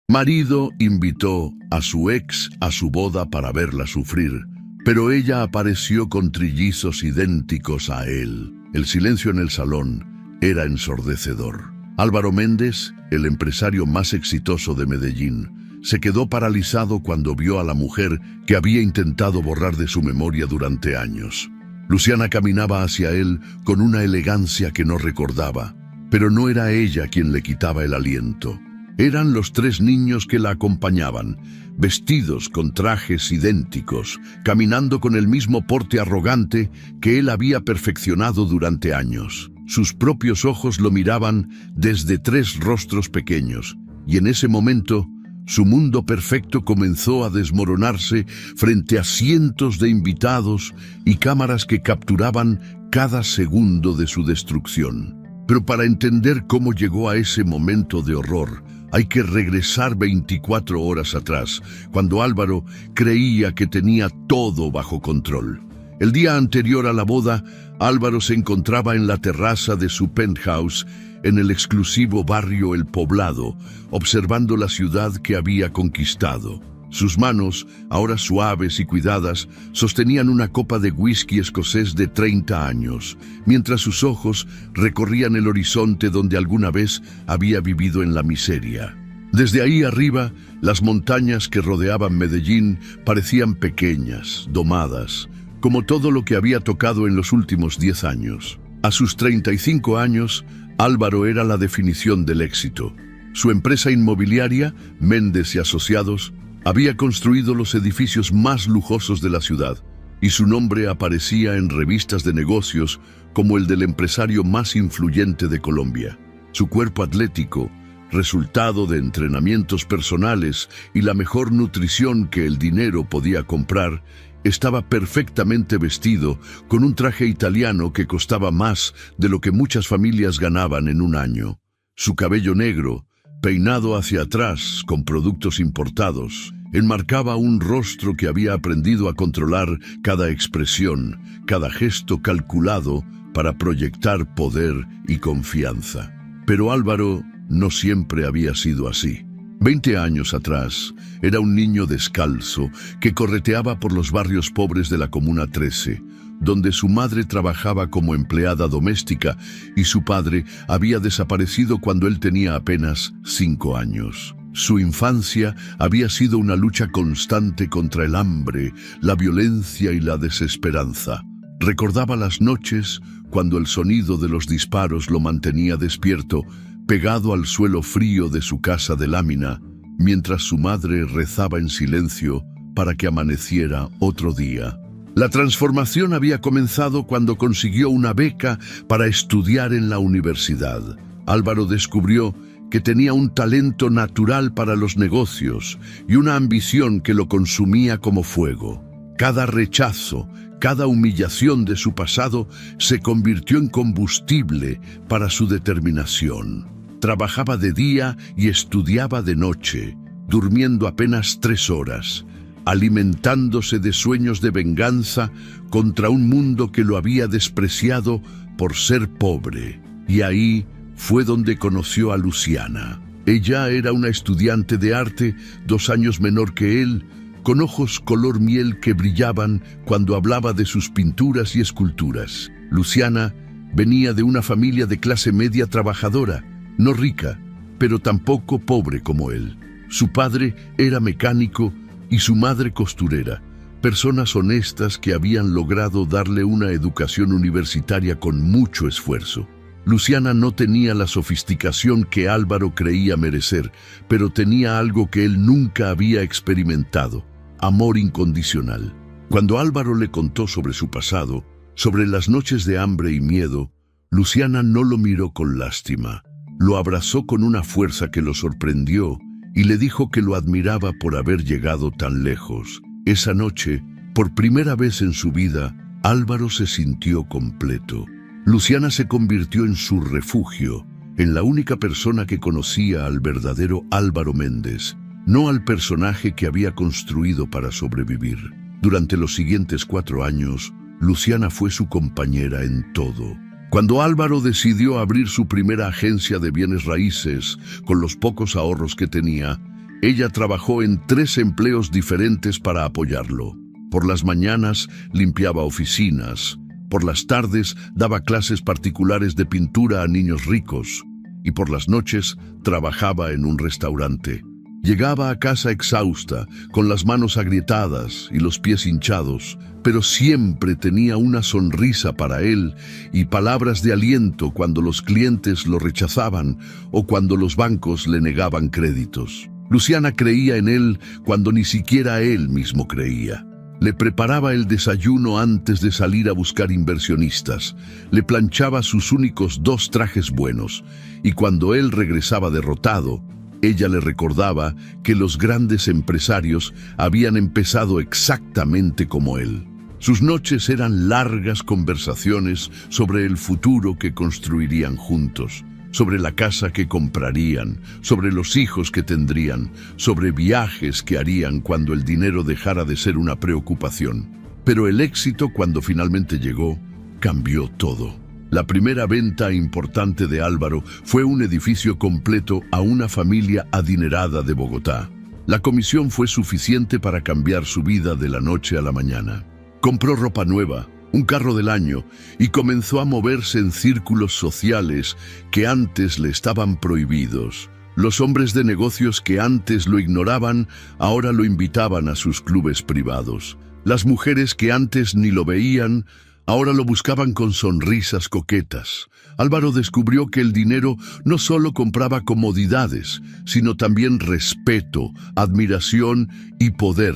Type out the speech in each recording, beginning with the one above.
Marido invitó a su ex a su boda para verla sufrir, pero ella apareció con trillizos idénticos a él. El silencio en el salón era ensordecedor. Álvaro Méndez, el empresario más exitoso de Medellín, se quedó paralizado cuando vio a la mujer que había intentado borrar de su memoria durante años. Luciana caminaba hacia él con una elegancia que no recordaba, pero no era ella quien le quitaba el aliento. Eran los 3 niños que la acompañaban, vestidos con trajes idénticos, caminando con el mismo porte arrogante que él había perfeccionado durante años. Sus propios ojos lo miraban desde 3 rostros pequeños, y en ese momento, su mundo perfecto comenzó a desmoronarse frente a cientos de invitados y cámaras que capturaban cada segundo de su destrucción. Pero para entender cómo llegó a ese momento de horror, hay que regresar 24 horas atrás, cuando Álvaro creía que tenía todo bajo control. El día anterior a la boda, Álvaro se encontraba en la terraza de su penthouse en el exclusivo barrio El Poblado, observando la ciudad que había conquistado. Sus manos, ahora suaves y cuidadas, sostenían una copa de whisky escocés de 30 años, mientras sus ojos recorrían el horizonte donde alguna vez había vivido en la miseria. Desde ahí arriba, las montañas que rodeaban Medellín parecían pequeñas, domadas, como todo lo que había tocado en los últimos 10 años. A sus 35 años, Álvaro era la definición del éxito. Su empresa inmobiliaria, Méndez y Asociados, había construido los edificios más lujosos de la ciudad, y su nombre aparecía en revistas de negocios como el del empresario más influyente de Colombia. Su cuerpo atlético, resultado de entrenamientos personales y la mejor nutrición que el dinero podía comprar, estaba perfectamente vestido con un traje italiano que costaba más de lo que muchas familias ganaban en un año. Su cabello negro, peinado hacia atrás con productos importados, enmarcaba un rostro que había aprendido a controlar cada expresión, cada gesto calculado para proyectar poder y confianza. Pero Álvaro no siempre había sido así. 20 años atrás, era un niño descalzo que correteaba por los barrios pobres de la Comuna 13, donde su madre trabajaba como empleada doméstica y su padre había desaparecido cuando él tenía apenas 5 años. Su infancia había sido una lucha constante contra el hambre, la violencia y la desesperanza. Recordaba las noches cuando el sonido de los disparos lo mantenía despierto, pegado al suelo frío de su casa de lámina, mientras su madre rezaba en silencio para que amaneciera otro día. La transformación había comenzado cuando consiguió una beca para estudiar en la universidad. Álvaro descubrió que tenía un talento natural para los negocios y una ambición que lo consumía como fuego. Cada rechazo, cada humillación de su pasado se convirtió en combustible para su determinación. Trabajaba de día y estudiaba de noche, durmiendo apenas 3 horas, alimentándose de sueños de venganza contra un mundo que lo había despreciado por ser pobre. Y ahí fue donde conoció a Luciana. Ella era una estudiante de arte 2 años menor que él, con ojos color miel que brillaban cuando hablaba de sus pinturas y esculturas. Luciana venía de una familia de clase media trabajadora, no rica, pero tampoco pobre como él. Su padre era mecánico y su madre costurera, personas honestas que habían logrado darle una educación universitaria con mucho esfuerzo. Luciana no tenía la sofisticación que Álvaro creía merecer, pero tenía algo que él nunca había experimentado: amor incondicional. Cuando Álvaro le contó sobre su pasado, sobre las noches de hambre y miedo, Luciana no lo miró con lástima. Lo abrazó con una fuerza que lo sorprendió y le dijo que lo admiraba por haber llegado tan lejos. Esa noche, por primera vez en su vida, Álvaro se sintió completo. Luciana se convirtió en su refugio, en la única persona que conocía al verdadero Álvaro Méndez, no al personaje que había construido para sobrevivir. Durante los siguientes 4 años, Luciana fue su compañera en todo. Cuando Álvaro decidió abrir su primera agencia de bienes raíces con los pocos ahorros que tenía, Ella trabajó en 3 empleos diferentes para apoyarlo. Por las mañanas limpiaba oficinas, por las tardes daba clases particulares de pintura a niños ricos y por las noches trabajaba en un restaurante. Llegaba a casa exhausta, con las manos agrietadas y los pies hinchados, pero siempre tenía una sonrisa para él y palabras de aliento cuando los clientes lo rechazaban o cuando los bancos le negaban créditos. Luciana creía en él cuando ni siquiera él mismo creía. Le preparaba el desayuno antes de salir a buscar inversionistas, le planchaba sus únicos 2 trajes buenos, y cuando él regresaba derrotado, ella le recordaba que los grandes empresarios habían empezado exactamente como él. Sus noches eran largas conversaciones sobre el futuro que construirían juntos, sobre la casa que comprarían, sobre los hijos que tendrían, sobre viajes que harían cuando el dinero dejara de ser una preocupación. Pero el éxito, cuando finalmente llegó, cambió todo. La primera venta importante de Álvaro fue un edificio completo a una familia adinerada de Bogotá. La comisión fue suficiente para cambiar su vida de la noche a la mañana. Compró ropa nueva, un carro del año, y comenzó a moverse en círculos sociales que antes le estaban prohibidos. Los hombres de negocios que antes lo ignoraban, ahora lo invitaban a sus clubes privados. Las mujeres que antes ni lo veían, ahora lo buscaban con sonrisas coquetas. Álvaro descubrió que el dinero no solo compraba comodidades, sino también respeto, admiración y poder,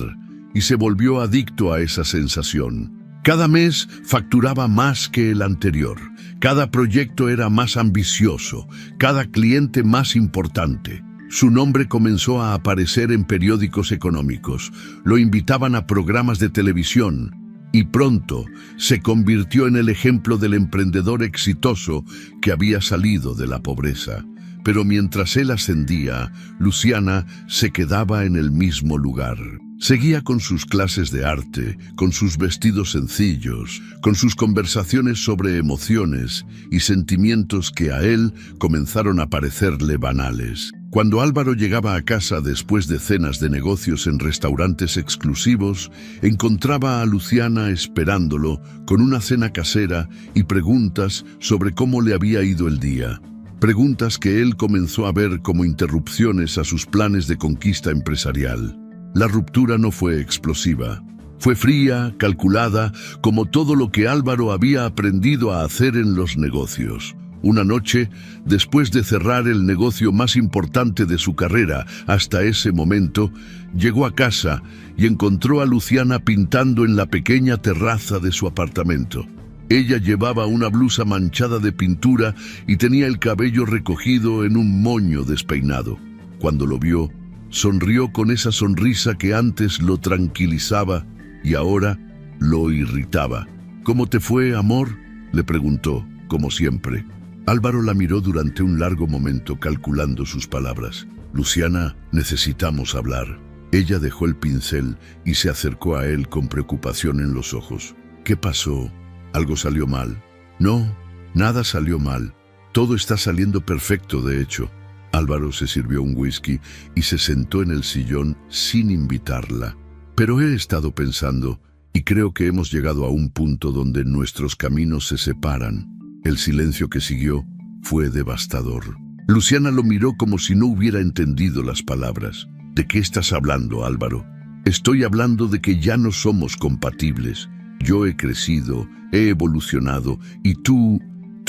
y se volvió adicto a esa sensación. Cada mes facturaba más que el anterior, cada proyecto era más ambicioso, cada cliente más importante. Su nombre comenzó a aparecer en periódicos económicos, lo invitaban a programas de televisión y pronto se convirtió en el ejemplo del emprendedor exitoso que había salido de la pobreza. Pero mientras él ascendía, Luciana se quedaba en el mismo lugar. Seguía con sus clases de arte, con sus vestidos sencillos, con sus conversaciones sobre emociones y sentimientos que a él comenzaron a parecerle banales. Cuando Álvaro llegaba a casa después de cenas de negocios en restaurantes exclusivos, encontraba a Luciana esperándolo con una cena casera y preguntas sobre cómo le había ido el día. Preguntas que él comenzó a ver como interrupciones a sus planes de conquista empresarial. La ruptura no fue explosiva. Fue fría, calculada, como todo lo que Álvaro había aprendido a hacer en los negocios. Una noche, después de cerrar el negocio más importante de su carrera hasta ese momento, llegó a casa y encontró a Luciana pintando en la pequeña terraza de su apartamento. Ella llevaba una blusa manchada de pintura y tenía el cabello recogido en un moño despeinado. Cuando lo vio, sonrió con esa sonrisa que antes lo tranquilizaba y ahora lo irritaba. ¿Cómo te fue, amor?, le preguntó, como siempre. Álvaro la miró durante un largo momento, calculando sus palabras. Luciana, necesitamos hablar. Ella dejó el pincel y se acercó a él con preocupación en los ojos. ¿Qué pasó? ¿Algo salió mal? No, nada salió mal. Todo está saliendo perfecto, de hecho. Álvaro se sirvió un whisky y se sentó en el sillón sin invitarla. Pero he estado pensando, y creo que hemos llegado a un punto donde nuestros caminos se separan. El silencio que siguió fue devastador. Luciana lo miró como si no hubiera entendido las palabras. ¿De qué estás hablando, Álvaro? Estoy hablando de que ya no somos compatibles. Yo he crecido, he evolucionado, y tú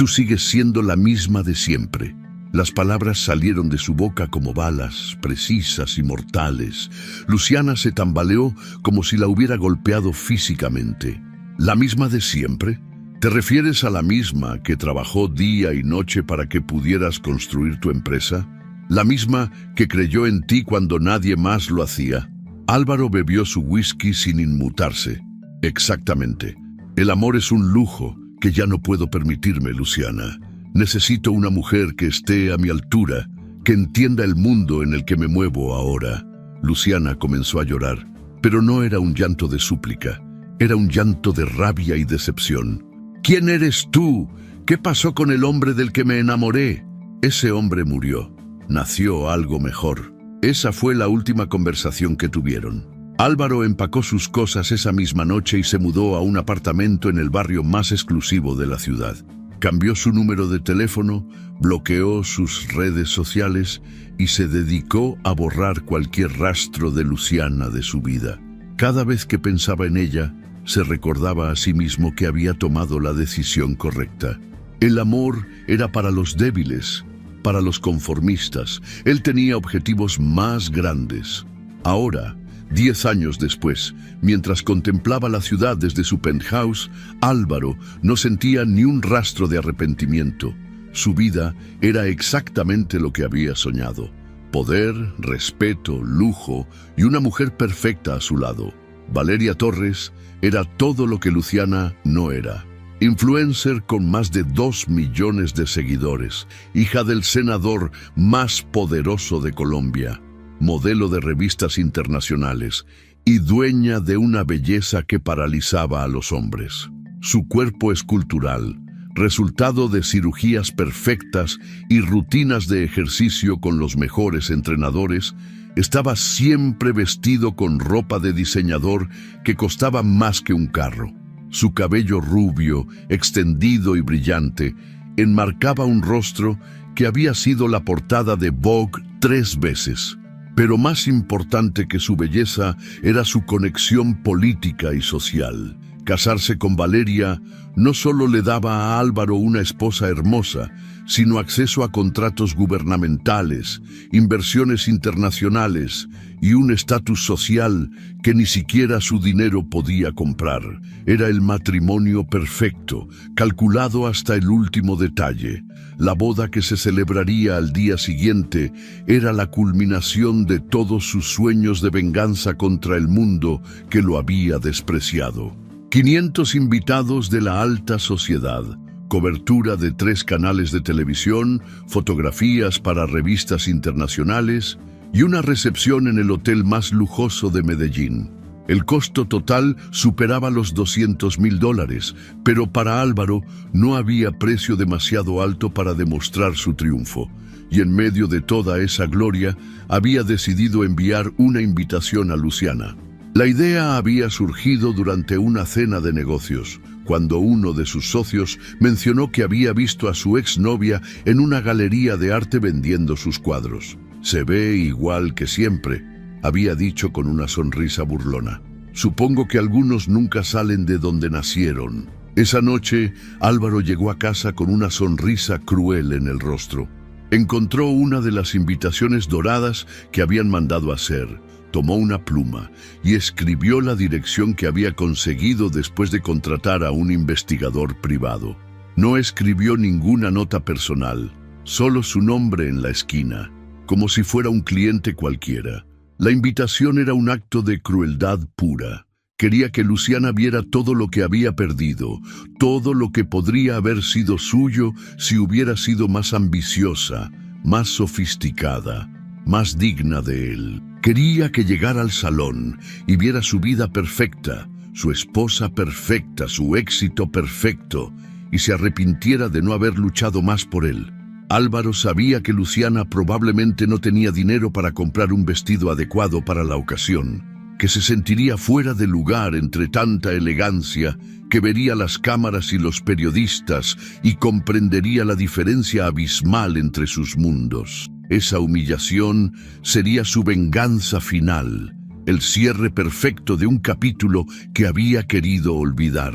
sigues siendo la misma de siempre. Las palabras salieron de su boca como balas, precisas y mortales. Luciana se tambaleó como si la hubiera golpeado físicamente. ¿La misma de siempre? ¿Te refieres a la misma que trabajó día y noche para que pudieras construir tu empresa? ¿La misma que creyó en ti cuando nadie más lo hacía? Álvaro bebió su whisky sin inmutarse. Exactamente. El amor es un lujo que ya no puedo permitirme, Luciana. Necesito una mujer que esté a mi altura, que entienda el mundo en el que me muevo ahora. Luciana comenzó a llorar, pero no era un llanto de súplica, era un llanto de rabia y decepción. ¿Quién eres tú? ¿Qué pasó con el hombre del que me enamoré? Ese hombre murió. Nació algo mejor. Esa fue la última conversación que tuvieron. Álvaro empacó sus cosas esa misma noche y se mudó a un apartamento en el barrio más exclusivo de la ciudad. Cambió su número de teléfono, bloqueó sus redes sociales y se dedicó a borrar cualquier rastro de Luciana de su vida. Cada vez que pensaba en ella, se recordaba a sí mismo que había tomado la decisión correcta. El amor era para los débiles, para los conformistas. Él tenía objetivos más grandes. Ahora, 10 años después, mientras contemplaba la ciudad desde su penthouse, Álvaro no sentía ni un rastro de arrepentimiento. Su vida era exactamente lo que había soñado. Poder, respeto, lujo y una mujer perfecta a su lado. Valeria Torres era todo lo que Luciana no era. Influencer con más de 2 millones de seguidores, hija del senador más poderoso de Colombia, modelo de revistas internacionales y dueña de una belleza que paralizaba a los hombres. Su cuerpo escultural, resultado de cirugías perfectas y rutinas de ejercicio con los mejores entrenadores, estaba siempre vestido con ropa de diseñador que costaba más que un carro. Su cabello rubio, extendido y brillante, enmarcaba un rostro que había sido la portada de Vogue 3 veces. Pero más importante que su belleza era su conexión política y social. Casarse con Valeria no solo le daba a Álvaro una esposa hermosa, sino acceso a contratos gubernamentales, inversiones internacionales y un estatus social que ni siquiera su dinero podía comprar. Era el matrimonio perfecto, calculado hasta el último detalle. La boda que se celebraría al día siguiente era la culminación de todos sus sueños de venganza contra el mundo que lo había despreciado. 500 invitados de la alta sociedad, cobertura de 3 canales de televisión, fotografías para revistas internacionales y una recepción en el hotel más lujoso de Medellín. El costo total superaba los $200.000, pero para Álvaro no había precio demasiado alto para demostrar su triunfo. Y en medio de toda esa gloria, había decidido enviar una invitación a Luciana. La idea había surgido durante una cena de negocios, cuando uno de sus socios mencionó que había visto a su exnovia en una galería de arte vendiendo sus cuadros. «Se ve igual que siempre», había dicho con una sonrisa burlona. «Supongo que algunos nunca salen de donde nacieron». Esa noche, Álvaro llegó a casa con una sonrisa cruel en el rostro. Encontró una de las invitaciones doradas que habían mandado hacer. Tomó una pluma y escribió la dirección que había conseguido después de contratar a un investigador privado. No escribió ninguna nota personal, solo su nombre en la esquina, como si fuera un cliente cualquiera. La invitación era un acto de crueldad pura. Quería que Luciana viera todo lo que había perdido, todo lo que podría haber sido suyo si hubiera sido más ambiciosa, más sofisticada, más digna de él. Quería que llegara al salón y viera su vida perfecta, su esposa perfecta, su éxito perfecto, y se arrepintiera de no haber luchado más por él. Álvaro sabía que Luciana probablemente no tenía dinero para comprar un vestido adecuado para la ocasión, que se sentiría fuera de lugar entre tanta elegancia, que vería las cámaras y los periodistas y comprendería la diferencia abismal entre sus mundos. Esa humillación sería su venganza final, el cierre perfecto de un capítulo que había querido olvidar.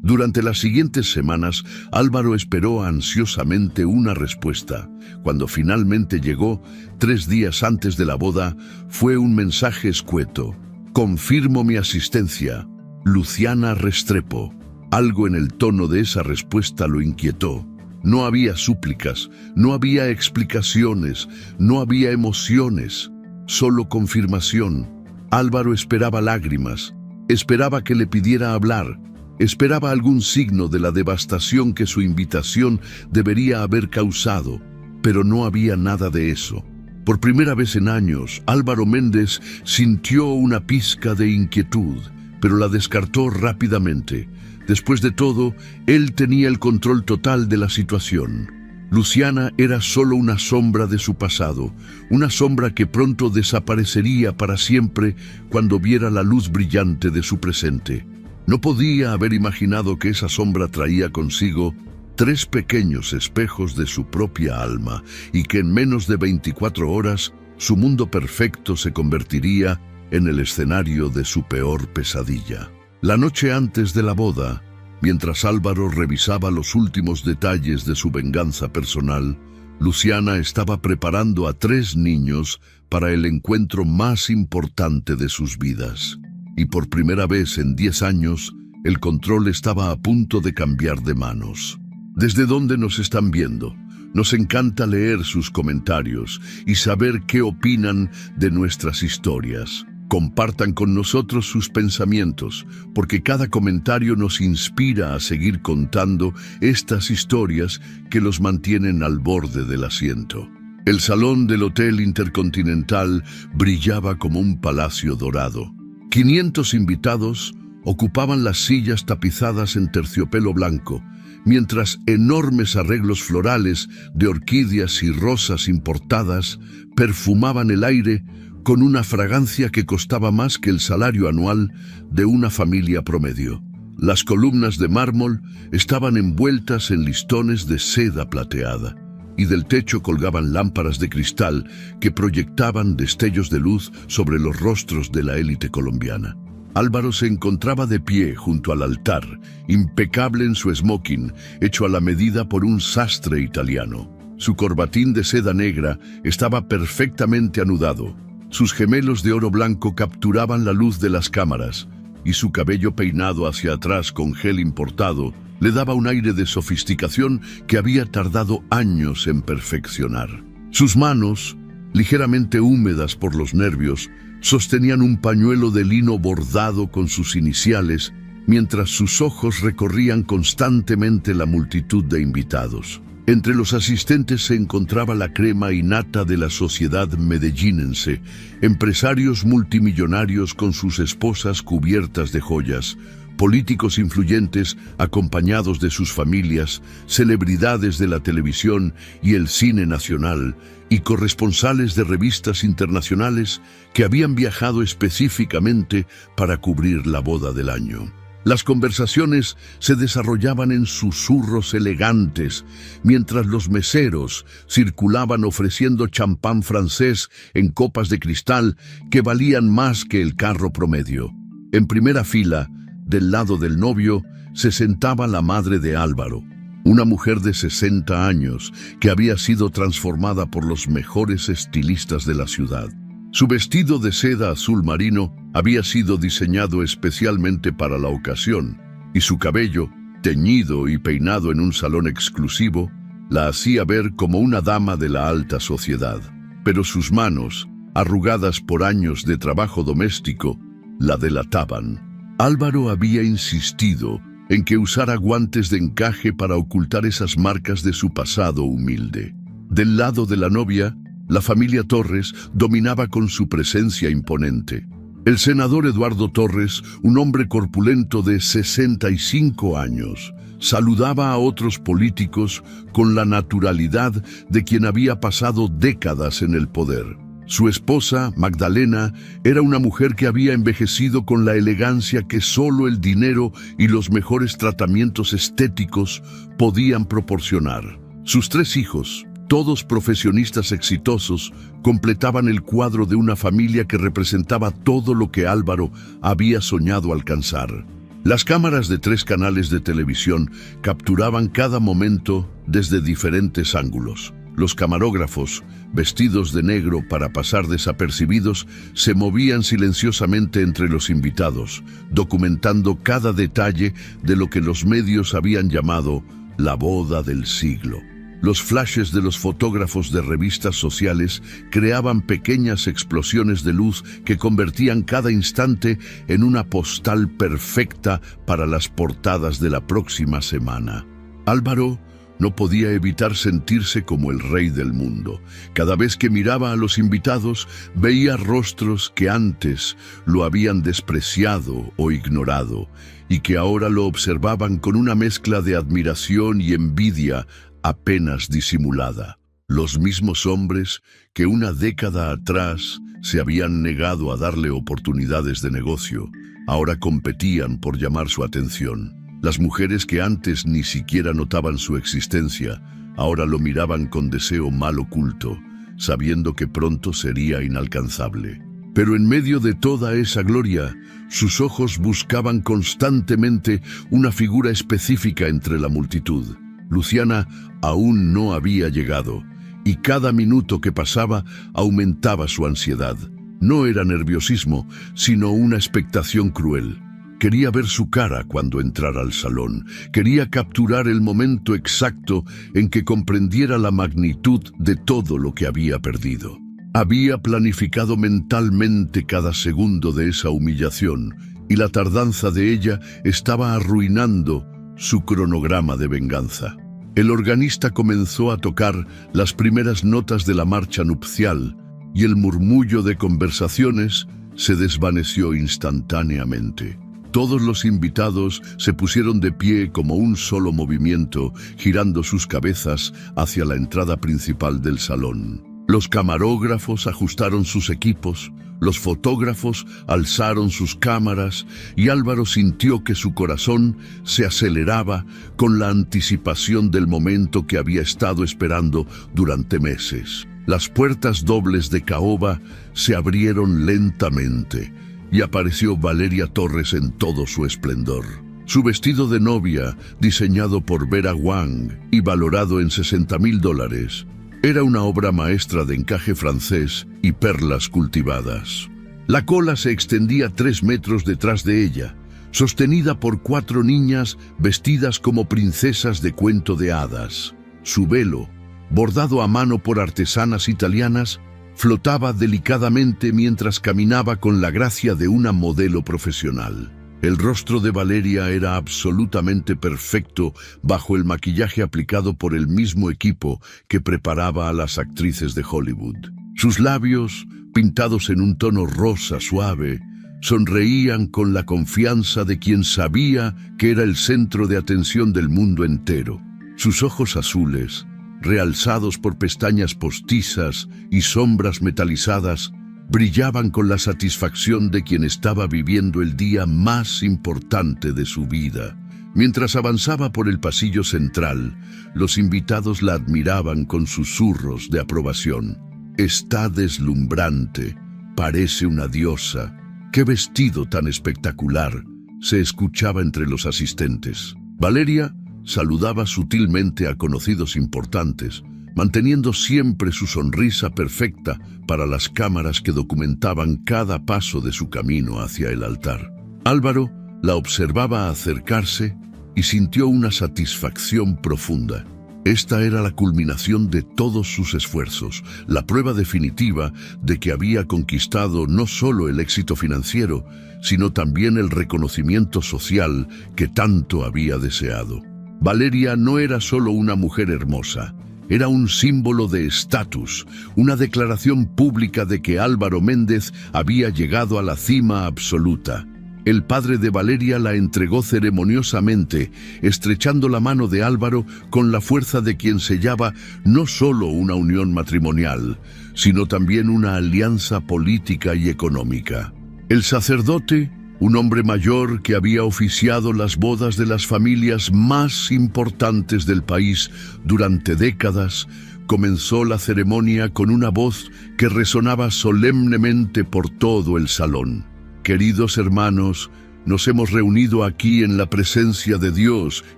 Durante las siguientes semanas, Álvaro esperó ansiosamente una respuesta. Cuando finalmente llegó, 3 días antes de la boda, fue un mensaje escueto. «Confirmo mi asistencia, Luciana Restrepo». Algo en el tono de esa respuesta lo inquietó. No había súplicas, no había explicaciones, no había emociones, solo confirmación. Álvaro esperaba lágrimas, esperaba que le pidiera hablar, esperaba algún signo de la devastación que su invitación debería haber causado, pero no había nada de eso. Por primera vez en años, Álvaro Méndez sintió una pizca de inquietud, pero la descartó rápidamente. Después de todo, él tenía el control total de la situación. Luciana era solo una sombra de su pasado, una sombra que pronto desaparecería para siempre cuando viera la luz brillante de su presente. No podía haber imaginado que esa sombra traía consigo 3 pequeños espejos de su propia alma y que en menos de 24 horas su mundo perfecto se convertiría en el escenario de su peor pesadilla. La noche antes de la boda, mientras Álvaro revisaba los últimos detalles de su venganza personal, Luciana estaba preparando a 3 niños para el encuentro más importante de sus vidas. Y por primera vez en 10 años, el control estaba a punto de cambiar de manos. ¿Desde dónde nos están viendo? Nos encanta leer sus comentarios y saber qué opinan de nuestras historias. Compartan con nosotros sus pensamientos, porque cada comentario nos inspira a seguir contando estas historias que los mantienen al borde del asiento. El salón del Hotel Intercontinental brillaba como un palacio dorado. 500 invitados ocupaban las sillas tapizadas en terciopelo blanco, mientras enormes arreglos florales de orquídeas y rosas importadas perfumaban el aire con una fragancia que costaba más que el salario anual de una familia promedio. Las columnas de mármol estaban envueltas en listones de seda plateada, y del techo colgaban lámparas de cristal que proyectaban destellos de luz sobre los rostros de la élite colombiana. Álvaro se encontraba de pie junto al altar, impecable en su smoking, hecho a la medida por un sastre italiano. Su corbatín de seda negra estaba perfectamente anudado. Sus gemelos de oro blanco capturaban la luz de las cámaras, y su cabello peinado hacia atrás con gel importado le daba un aire de sofisticación que había tardado años en perfeccionar. Sus manos, ligeramente húmedas por los nervios, sostenían un pañuelo de lino bordado con sus iniciales, mientras sus ojos recorrían constantemente la multitud de invitados. Entre los asistentes se encontraba la crema innata de la sociedad medellinense, empresarios multimillonarios con sus esposas cubiertas de joyas, políticos influyentes acompañados de sus familias, celebridades de la televisión y el cine nacional, y corresponsales de revistas internacionales que habían viajado específicamente para cubrir la boda del año. Las conversaciones se desarrollaban en susurros elegantes, mientras los meseros circulaban ofreciendo champán francés en copas de cristal que valían más que el carro promedio. En primera fila, del lado del novio, se sentaba la madre de Álvaro, una mujer de 60 años que había sido transformada por los mejores estilistas de la ciudad. Su vestido de seda azul marino había sido diseñado especialmente para la ocasión, y su cabello, teñido y peinado en un salón exclusivo, la hacía ver como una dama de la alta sociedad. Pero sus manos, arrugadas por años de trabajo doméstico, la delataban. Álvaro había insistido en que usara guantes de encaje para ocultar esas marcas de su pasado humilde. Del lado de la novia, la familia Torres dominaba con su presencia imponente. El senador Eduardo Torres, un hombre corpulento de 65 años, saludaba a otros políticos con la naturalidad de quien había pasado décadas en el poder. Su esposa, Magdalena, era una mujer que había envejecido con la elegancia que solo el dinero y los mejores tratamientos estéticos podían proporcionar. Sus 3 hijos, todos profesionistas exitosos, completaban el cuadro de una familia que representaba todo lo que Álvaro había soñado alcanzar. Las cámaras de 3 canales de televisión capturaban cada momento desde diferentes ángulos. Los camarógrafos, vestidos de negro para pasar desapercibidos, se movían silenciosamente entre los invitados, documentando cada detalle de lo que los medios habían llamado la boda del siglo. Los flashes de los fotógrafos de revistas sociales creaban pequeñas explosiones de luz que convertían cada instante en una postal perfecta para las portadas de la próxima semana. Álvaro no podía evitar sentirse como el rey del mundo. Cada vez que miraba a los invitados, veía rostros que antes lo habían despreciado o ignorado, y que ahora lo observaban con una mezcla de admiración y envidia apenas disimulada. Los mismos hombres que una década atrás se habían negado a darle oportunidades de negocio, ahora competían por llamar su atención. Las mujeres que antes ni siquiera notaban su existencia, ahora lo miraban con deseo mal oculto, sabiendo que pronto sería inalcanzable. Pero en medio de toda esa gloria, sus ojos buscaban constantemente una figura específica entre la multitud. Luciana aún no había llegado, y cada minuto que pasaba aumentaba su ansiedad. No era nerviosismo, sino una expectación cruel. Quería ver su cara cuando entrara al salón. Quería capturar el momento exacto en que comprendiera la magnitud de todo lo que había perdido. Había planificado mentalmente cada segundo de esa humillación, y la tardanza de ella estaba arruinando su cronograma de venganza. El organista comenzó a tocar las primeras notas de la marcha nupcial, y el murmullo de conversaciones se desvaneció instantáneamente. Todos los invitados se pusieron de pie como un solo movimiento, girando sus cabezas hacia la entrada principal del salón. Los camarógrafos ajustaron sus equipos, los fotógrafos alzaron sus cámaras y Álvaro sintió que su corazón se aceleraba con la anticipación del momento que había estado esperando durante meses. Las puertas dobles de caoba se abrieron lentamente y apareció Valeria Torres en todo su esplendor. Su vestido de novia, diseñado por Vera Wang y valorado en $60,000, era una obra maestra de encaje francés y perlas cultivadas. La cola se extendía 3 metros detrás de ella, sostenida por 4 niñas vestidas como princesas de cuento de hadas. Su velo, bordado a mano por artesanas italianas, flotaba delicadamente mientras caminaba con la gracia de una modelo profesional. El rostro de Valeria era absolutamente perfecto bajo el maquillaje aplicado por el mismo equipo que preparaba a las actrices de Hollywood. Sus labios, pintados en un tono rosa suave, sonreían con la confianza de quien sabía que era el centro de atención del mundo entero. Sus ojos azules, realzados por pestañas postizas y sombras metalizadas, brillaban con la satisfacción de quien estaba viviendo el día más importante de su vida. Mientras avanzaba por el pasillo central, los invitados la admiraban con susurros de aprobación. «Está deslumbrante, parece una diosa. ¡Qué vestido tan espectacular!», se escuchaba entre los asistentes. Valeria saludaba sutilmente a conocidos importantes, manteniendo siempre su sonrisa perfecta para las cámaras que documentaban cada paso de su camino hacia el altar. Álvaro la observaba acercarse y sintió una satisfacción profunda. Esta era la culminación de todos sus esfuerzos, la prueba definitiva de que había conquistado no solo el éxito financiero, sino también el reconocimiento social que tanto había deseado. Valeria no era solo una mujer hermosa, era un símbolo de estatus, una declaración pública de que Álvaro Méndez había llegado a la cima absoluta. El padre de Valeria la entregó ceremoniosamente, estrechando la mano de Álvaro con la fuerza de quien sellaba no solo una unión matrimonial, sino también una alianza política y económica. El sacerdote, un hombre mayor que había oficiado las bodas de las familias más importantes del país durante décadas, comenzó la ceremonia con una voz que resonaba solemnemente por todo el salón. «Queridos hermanos, nos hemos reunido aquí en la presencia de Dios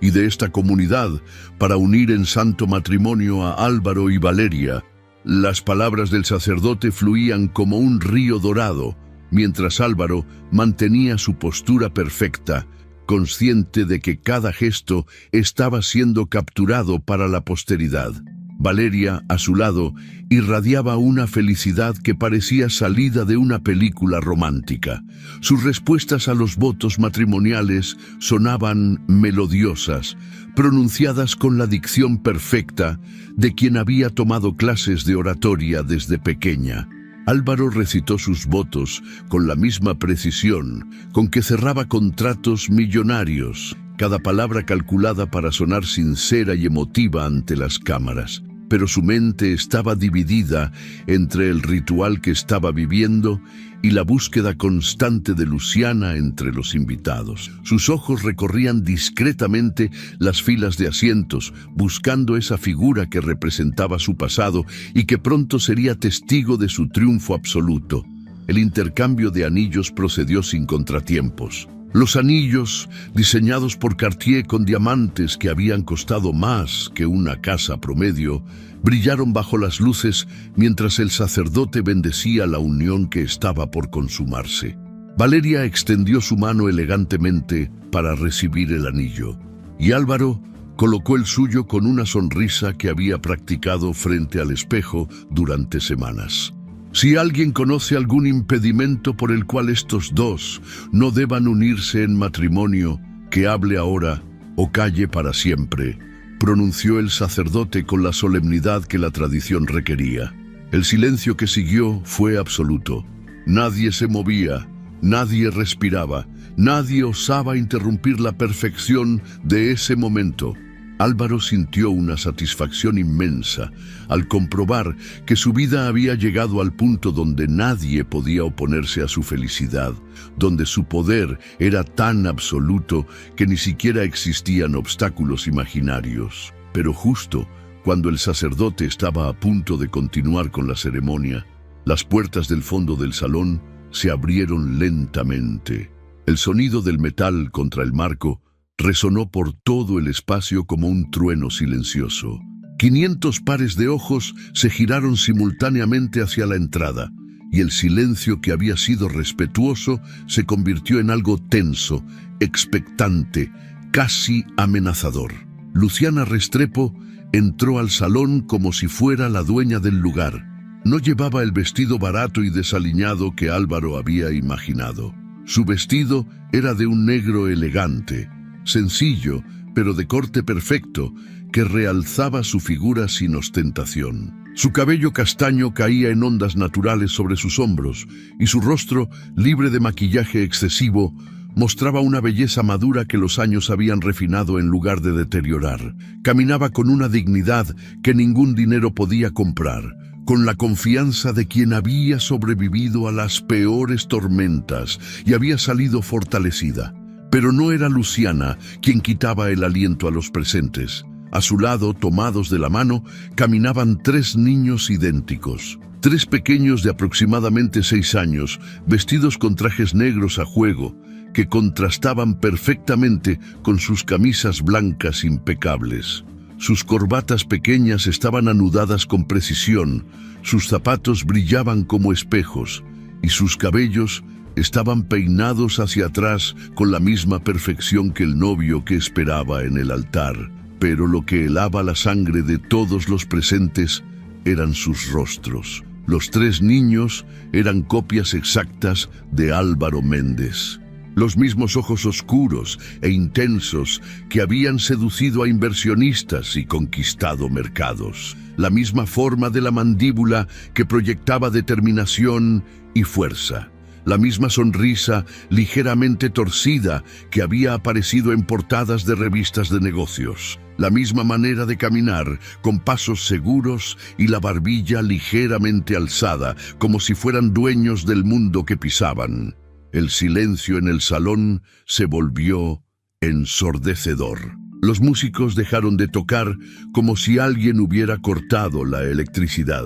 y de esta comunidad para unir en santo matrimonio a Álvaro y Valeria». Las palabras del sacerdote fluían como un río dorado, mientras Álvaro mantenía su postura perfecta, consciente de que cada gesto estaba siendo capturado para la posteridad. Valeria, a su lado, irradiaba una felicidad que parecía salida de una película romántica. Sus respuestas a los votos matrimoniales sonaban melodiosas, pronunciadas con la dicción perfecta de quien había tomado clases de oratoria desde pequeña. Álvaro recitó sus votos con la misma precisión con que cerraba contratos millonarios cada palabra calculada para sonar sincera y emotiva ante las cámaras. Pero su mente estaba dividida entre el ritual que estaba viviendo y la búsqueda constante de Luciana entre los invitados. Sus ojos recorrían discretamente las filas de asientos, buscando esa figura que representaba su pasado y que pronto sería testigo de su triunfo absoluto. El intercambio de anillos procedió sin contratiempos. Los anillos, diseñados por Cartier con diamantes que habían costado más que una casa promedio, brillaron bajo las luces mientras el sacerdote bendecía la unión que estaba por consumarse. Valeria extendió su mano elegantemente para recibir el anillo, y Álvaro colocó el suyo con una sonrisa que había practicado frente al espejo durante semanas. Si alguien conoce algún impedimento por el cual estos dos no deban unirse en matrimonio, que hable ahora o calle para siempre, pronunció el sacerdote con la solemnidad que la tradición requería. El silencio que siguió fue absoluto. Nadie se movía, nadie respiraba, nadie osaba interrumpir la perfección de ese momento. Álvaro sintió una satisfacción inmensa al comprobar que su vida había llegado al punto donde nadie podía oponerse a su felicidad, donde su poder era tan absoluto que ni siquiera existían obstáculos imaginarios. Pero justo cuando el sacerdote estaba a punto de continuar con la ceremonia, las puertas del fondo del salón se abrieron lentamente. El sonido del metal contra el marco resonó por todo el espacio como un trueno silencioso. 500 pares de ojos se giraron simultáneamente hacia la entrada, y el silencio que había sido respetuoso se convirtió en algo tenso, expectante, casi amenazador. Luciana Restrepo entró al salón como si fuera la dueña del lugar. No llevaba el vestido barato y desaliñado que Álvaro había imaginado. Su vestido era de un negro elegante, sencillo, pero de corte perfecto, que realzaba su figura sin ostentación. Su cabello castaño caía en ondas naturales sobre sus hombros, y su rostro, libre de maquillaje excesivo, mostraba una belleza madura que los años habían refinado en lugar de deteriorar. Caminaba con una dignidad que ningún dinero podía comprar, con la confianza de quien había sobrevivido a las peores tormentas y había salido fortalecida. Pero no era Luciana quien quitaba el aliento a los presentes. A su lado, tomados de la mano, caminaban 3 niños idénticos. 3 pequeños de aproximadamente 6 años, vestidos con trajes negros a juego, que contrastaban perfectamente con sus camisas blancas impecables. Sus corbatas pequeñas estaban anudadas con precisión, sus zapatos brillaban como espejos, y sus cabellos estaban peinados hacia atrás con la misma perfección que el novio que esperaba en el altar. Pero lo que helaba la sangre de todos los presentes eran sus rostros. Los 3 niños eran copias exactas de Álvaro Méndez. Los mismos ojos oscuros e intensos que habían seducido a inversionistas y conquistado mercados. La misma forma de la mandíbula que proyectaba determinación y fuerza. La misma sonrisa ligeramente torcida que había aparecido en portadas de revistas de negocios. La misma manera de caminar, con pasos seguros y la barbilla ligeramente alzada, como si fueran dueños del mundo que pisaban. El silencio en el salón se volvió ensordecedor. Los músicos dejaron de tocar como si alguien hubiera cortado la electricidad.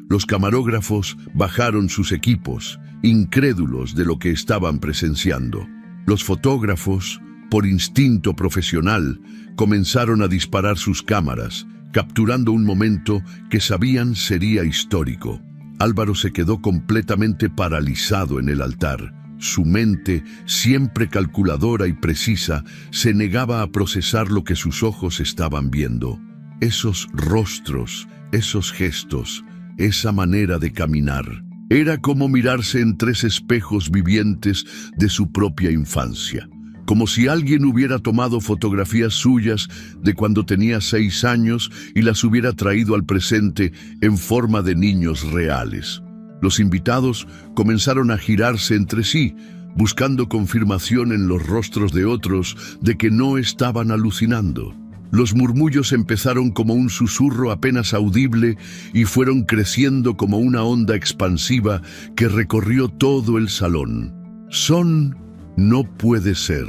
Los camarógrafos bajaron sus equipos, incrédulos de lo que estaban presenciando. Los fotógrafos, por instinto profesional, comenzaron a disparar sus cámaras, capturando un momento que sabían sería histórico. Álvaro se quedó completamente paralizado en el altar. Su mente, siempre calculadora y precisa, se negaba a procesar lo que sus ojos estaban viendo. Esos rostros, esos gestos, esa manera de caminar. Era como mirarse en 3 espejos vivientes de su propia infancia. Como si alguien hubiera tomado fotografías suyas de cuando tenía 6 años y las hubiera traído al presente en forma de niños reales. Los invitados comenzaron a girarse entre sí, buscando confirmación en los rostros de otros de que no estaban alucinando. Los murmullos empezaron como un susurro apenas audible y fueron creciendo como una onda expansiva que recorrió todo el salón. No puede ser.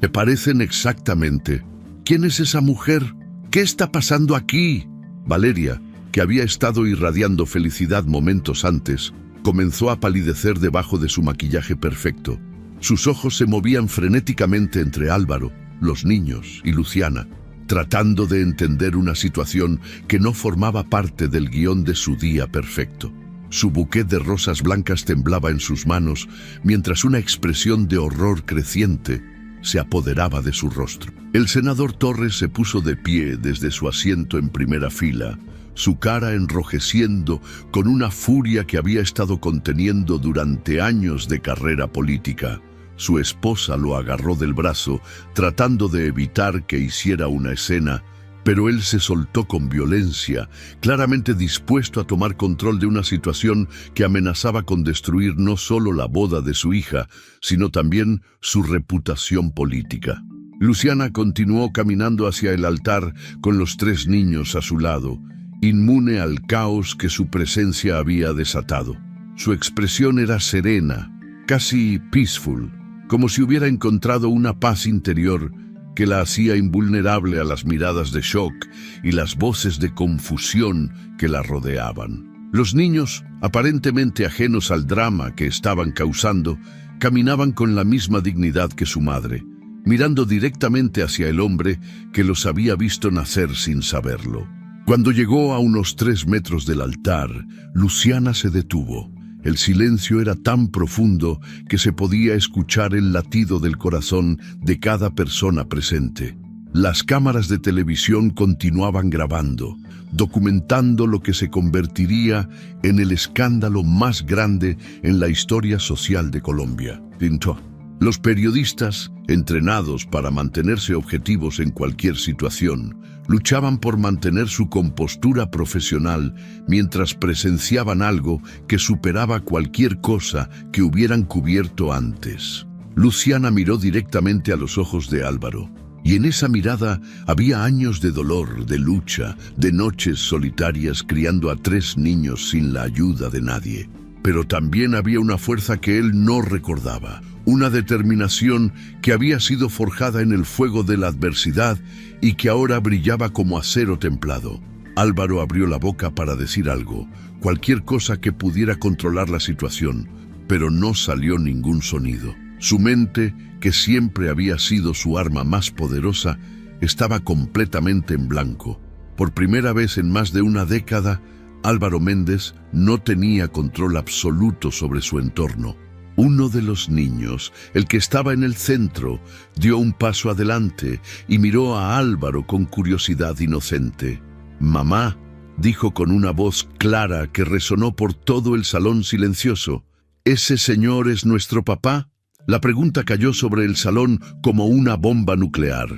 ¿Te parecen exactamente? ¿Quién es esa mujer? ¿Qué está pasando aquí? Valeria, que había estado irradiando felicidad momentos antes, comenzó a palidecer debajo de su maquillaje perfecto. Sus ojos se movían frenéticamente entre Álvaro, los niños y Luciana, tratando de entender una situación que no formaba parte del guión de su día perfecto. Su buquet de rosas blancas temblaba en sus manos, mientras una expresión de horror creciente se apoderaba de su rostro. El senador Torres se puso de pie desde su asiento en primera fila, su cara enrojeciendo con una furia que había estado conteniendo durante años de carrera política. Su esposa lo agarró del brazo, tratando de evitar que hiciera una escena, pero él se soltó con violencia, claramente dispuesto a tomar control de una situación que amenazaba con destruir no solo la boda de su hija, sino también su reputación política. Luciana continuó caminando hacia el altar con los 3 niños a su lado, inmune al caos que su presencia había desatado. Su expresión era serena, casi peaceful, como si hubiera encontrado una paz interior que la hacía invulnerable a las miradas de shock y las voces de confusión que la rodeaban. Los niños, aparentemente ajenos al drama que estaban causando, caminaban con la misma dignidad que su madre, mirando directamente hacia el hombre que los había visto nacer sin saberlo. Cuando llegó a unos 3 metros del altar, Luciana se detuvo. El silencio era tan profundo que se podía escuchar el latido del corazón de cada persona presente. Las cámaras de televisión continuaban grabando, documentando lo que se convertiría en el escándalo más grande en la historia social de Colombia. Los periodistas, entrenados para mantenerse objetivos en cualquier situación, luchaban por mantener su compostura profesional mientras presenciaban algo que superaba cualquier cosa que hubieran cubierto antes. Luciana miró directamente a los ojos de Álvaro, y en esa mirada había años de dolor, de lucha, de noches solitarias criando a 3 niños sin la ayuda de nadie. Pero también había una fuerza que él no recordaba, una determinación que había sido forjada en el fuego de la adversidad y que ahora brillaba como acero templado. Álvaro abrió la boca para decir algo, cualquier cosa que pudiera controlar la situación, pero no salió ningún sonido. Su mente, que siempre había sido su arma más poderosa, estaba completamente en blanco. Por primera vez en más de una década, Álvaro Méndez no tenía control absoluto sobre su entorno. Uno de los niños, el que estaba en el centro, dio un paso adelante y miró a Álvaro con curiosidad inocente. «Mamá», dijo con una voz clara que resonó por todo el salón silencioso. «¿Ese señor es nuestro papá?». La pregunta cayó sobre el salón como una bomba nuclear.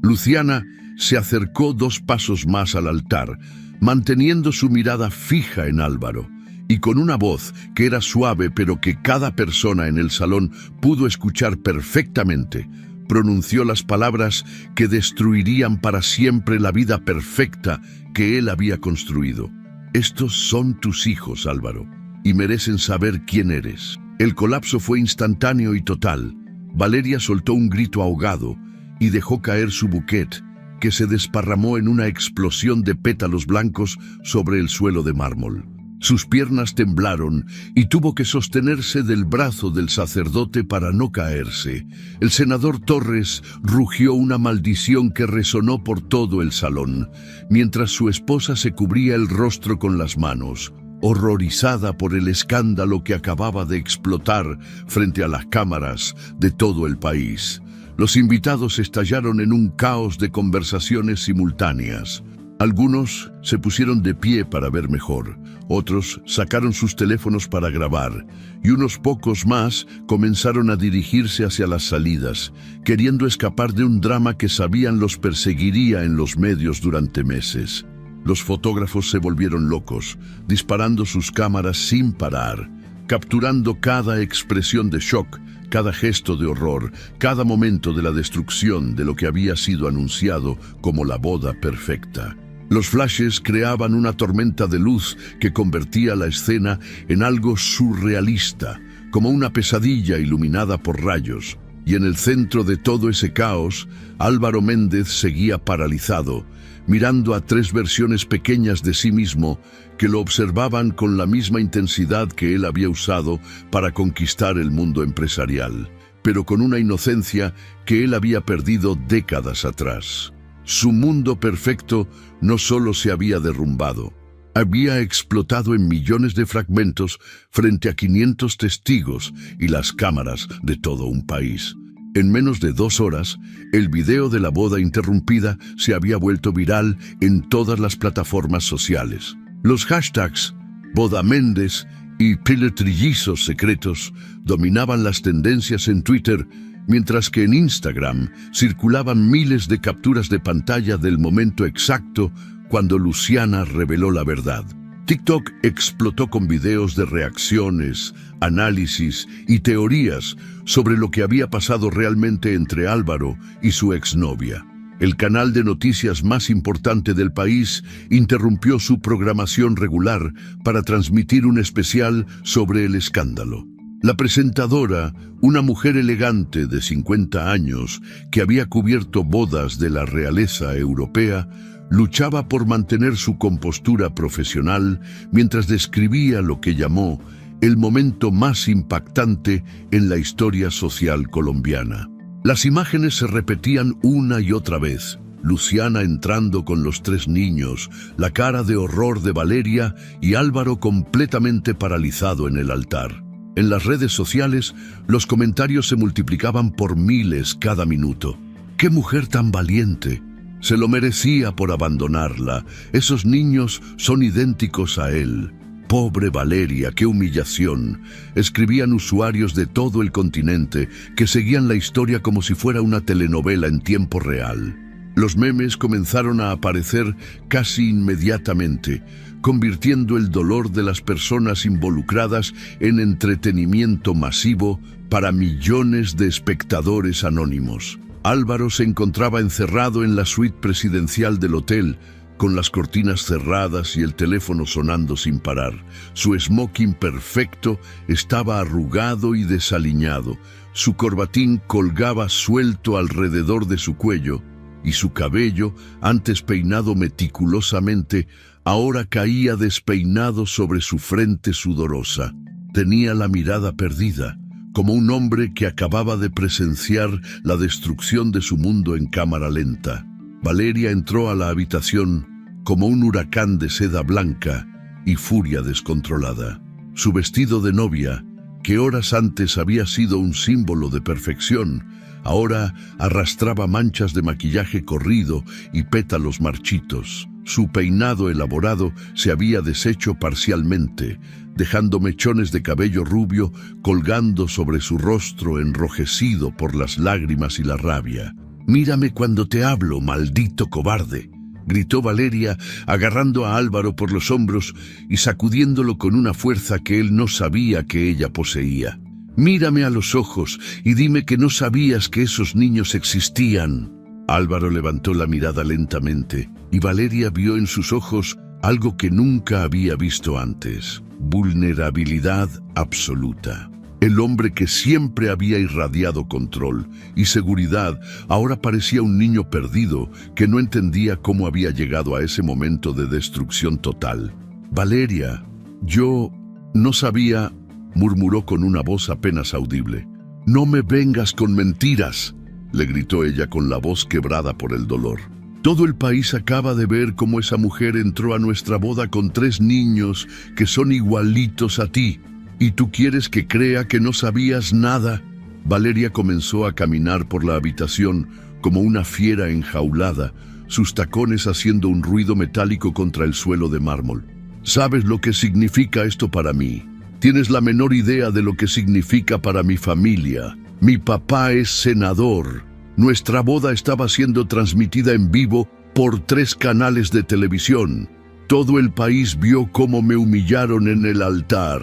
Luciana se acercó 2 pasos más al altar, manteniendo su mirada fija en Álvaro, y con una voz que era suave pero que cada persona en el salón pudo escuchar perfectamente, pronunció las palabras que destruirían para siempre la vida perfecta que él había construido. «Estos son tus hijos, Álvaro, y merecen saber quién eres». El colapso fue instantáneo y total. Valeria soltó un grito ahogado y dejó caer su buquet, que se desparramó en una explosión de pétalos blancos sobre el suelo de mármol. Sus piernas temblaron y tuvo que sostenerse del brazo del sacerdote para no caerse. El senador Torres rugió una maldición que resonó por todo el salón, mientras su esposa se cubría el rostro con las manos, horrorizada por el escándalo que acababa de explotar frente a las cámaras de todo el país. Los invitados estallaron en un caos de conversaciones simultáneas. Algunos se pusieron de pie para ver mejor, otros sacaron sus teléfonos para grabar, y unos pocos más comenzaron a dirigirse hacia las salidas, queriendo escapar de un drama que sabían los perseguiría en los medios durante meses. Los fotógrafos se volvieron locos, disparando sus cámaras sin parar, capturando cada expresión de shock, cada gesto de horror, cada momento de la destrucción de lo que había sido anunciado como la boda perfecta. Los flashes creaban una tormenta de luz que convertía la escena en algo surrealista, como una pesadilla iluminada por rayos. Y en el centro de todo ese caos, Álvaro Méndez seguía paralizado, mirando a tres versiones pequeñas de sí mismo que lo observaban con la misma intensidad que él había usado para conquistar el mundo empresarial, pero con una inocencia que él había perdido décadas atrás. Su mundo perfecto no solo se había derrumbado, había explotado en millones de fragmentos frente a 500 testigos y las cámaras de todo un país. En menos de 2 horas, el video de la boda interrumpida se había vuelto viral en todas las plataformas sociales. Los hashtags Boda Méndez y Trillizos Secretos dominaban las tendencias en Twitter, mientras que en Instagram circulaban miles de capturas de pantalla del momento exacto cuando Luciana reveló la verdad. TikTok explotó con videos de reacciones, análisis y teorías sobre lo que había pasado realmente entre Álvaro y su exnovia. El canal de noticias más importante del país interrumpió su programación regular para transmitir un especial sobre el escándalo. La presentadora, una mujer elegante de 50 años que había cubierto bodas de la realeza europea, luchaba por mantener su compostura profesional mientras describía lo que llamó el momento más impactante en la historia social colombiana. Las imágenes se repetían una y otra vez. Luciana entrando con los 3 niños, la cara de horror de Valeria y Álvaro completamente paralizado en el altar. En las redes sociales, los comentarios se multiplicaban por miles cada minuto. ¡Qué mujer tan valiente! Se lo merecía por abandonarla. Esos niños son idénticos a él. Pobre Valeria, qué humillación. Escribían usuarios de todo el continente que seguían la historia como si fuera una telenovela en tiempo real. Los memes comenzaron a aparecer casi inmediatamente, convirtiendo el dolor de las personas involucradas en entretenimiento masivo para millones de espectadores anónimos. Álvaro se encontraba encerrado en la suite presidencial del hotel, con las cortinas cerradas y el teléfono sonando sin parar. Su smoking perfecto estaba arrugado y desaliñado. Su corbatín colgaba suelto alrededor de su cuello, y su cabello, antes peinado meticulosamente, ahora caía despeinado sobre su frente sudorosa. Tenía la mirada perdida, como un hombre que acababa de presenciar la destrucción de su mundo en cámara lenta. Valeria entró a la habitación como un huracán de seda blanca y furia descontrolada. Su vestido de novia, que horas antes había sido un símbolo de perfección, ahora arrastraba manchas de maquillaje corrido y pétalos marchitos. Su peinado elaborado se había deshecho parcialmente, dejando mechones de cabello rubio colgando sobre su rostro enrojecido por las lágrimas y la rabia. «Mírame cuando te hablo, maldito cobarde», gritó Valeria, agarrando a Álvaro por los hombros y sacudiéndolo con una fuerza que él no sabía que ella poseía. «Mírame a los ojos y dime que no sabías que esos niños existían». Álvaro levantó la mirada lentamente y Valeria vio en sus ojos algo que nunca había visto antes: vulnerabilidad absoluta. El hombre que siempre había irradiado control y seguridad ahora parecía un niño perdido que no entendía cómo había llegado a ese momento de destrucción total. «Valeria, yo no sabía», murmuró con una voz apenas audible. «No me vengas con mentiras», le gritó ella con la voz quebrada por el dolor. «Todo el país acaba de ver cómo esa mujer entró a nuestra boda con 3 niños que son igualitos a ti. ¿Y tú quieres que crea que no sabías nada?» Valeria comenzó a caminar por la habitación como una fiera enjaulada, sus tacones haciendo un ruido metálico contra el suelo de mármol. «¿Sabes lo que significa esto para mí? ¿Tienes la menor idea de lo que significa para mi familia? Mi papá es senador. Nuestra boda estaba siendo transmitida en vivo por 3 canales de televisión. Todo el país vio cómo me humillaron en el altar.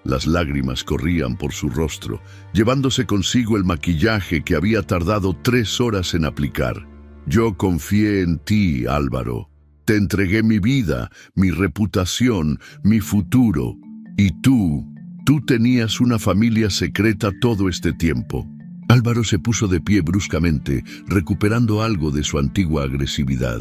Las lágrimas corrían por su rostro, llevándose consigo el maquillaje que había tardado 3 horas en aplicar. Yo confié en ti, Álvaro. Te entregué mi vida, mi reputación, mi futuro. Y tú tenías una familia secreta todo este tiempo. Álvaro se puso de pie bruscamente, recuperando algo de su antigua agresividad.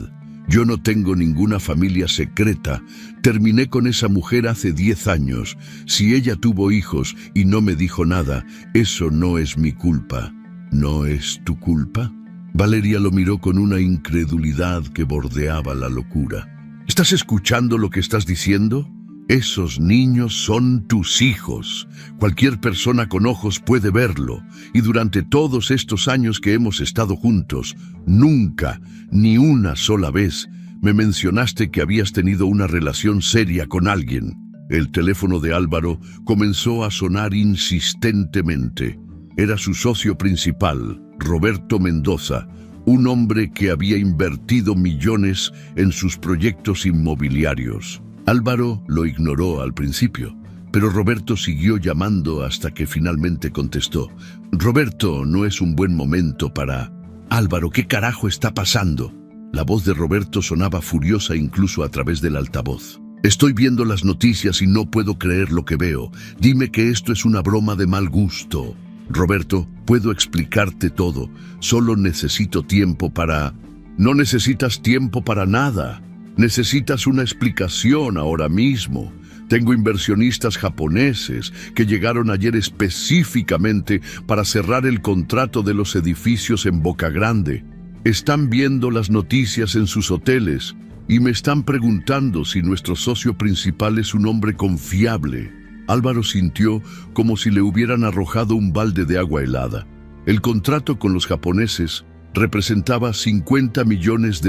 Yo no tengo ninguna familia secreta. Terminé con esa mujer hace 10 años. Si ella tuvo hijos y no me dijo nada, eso no es mi culpa. ¿No es tu culpa? Valeria lo miró con una incredulidad que bordeaba la locura. ¿Estás escuchando lo que estás diciendo? Esos niños son tus hijos. Cualquier persona con ojos puede verlo. Y durante todos estos años que hemos estado juntos, nunca, ni una sola vez, me mencionaste que habías tenido una relación seria con alguien. El teléfono de Álvaro comenzó a sonar insistentemente. Era su socio principal, Roberto Mendoza, un hombre que había invertido millones en sus proyectos inmobiliarios. Álvaro lo ignoró al principio, pero Roberto siguió llamando hasta que finalmente contestó. Roberto, no es un buen momento para... Álvaro, ¿qué carajo está pasando? La voz de Roberto sonaba furiosa incluso a través del altavoz. Estoy viendo las noticias y no puedo creer lo que veo. Dime que esto es una broma de mal gusto. Roberto, puedo explicarte todo. Solo necesito tiempo para... No necesitas tiempo para nada. Necesitas una explicación ahora mismo. Tengo inversionistas japoneses que llegaron ayer específicamente para cerrar el contrato de los edificios en Boca Grande. Están viendo las noticias en sus hoteles y me están preguntando si nuestro socio principal es un hombre confiable. Álvaro sintió como si le hubieran arrojado un balde de agua helada. El contrato con los japoneses representaba $50 millones,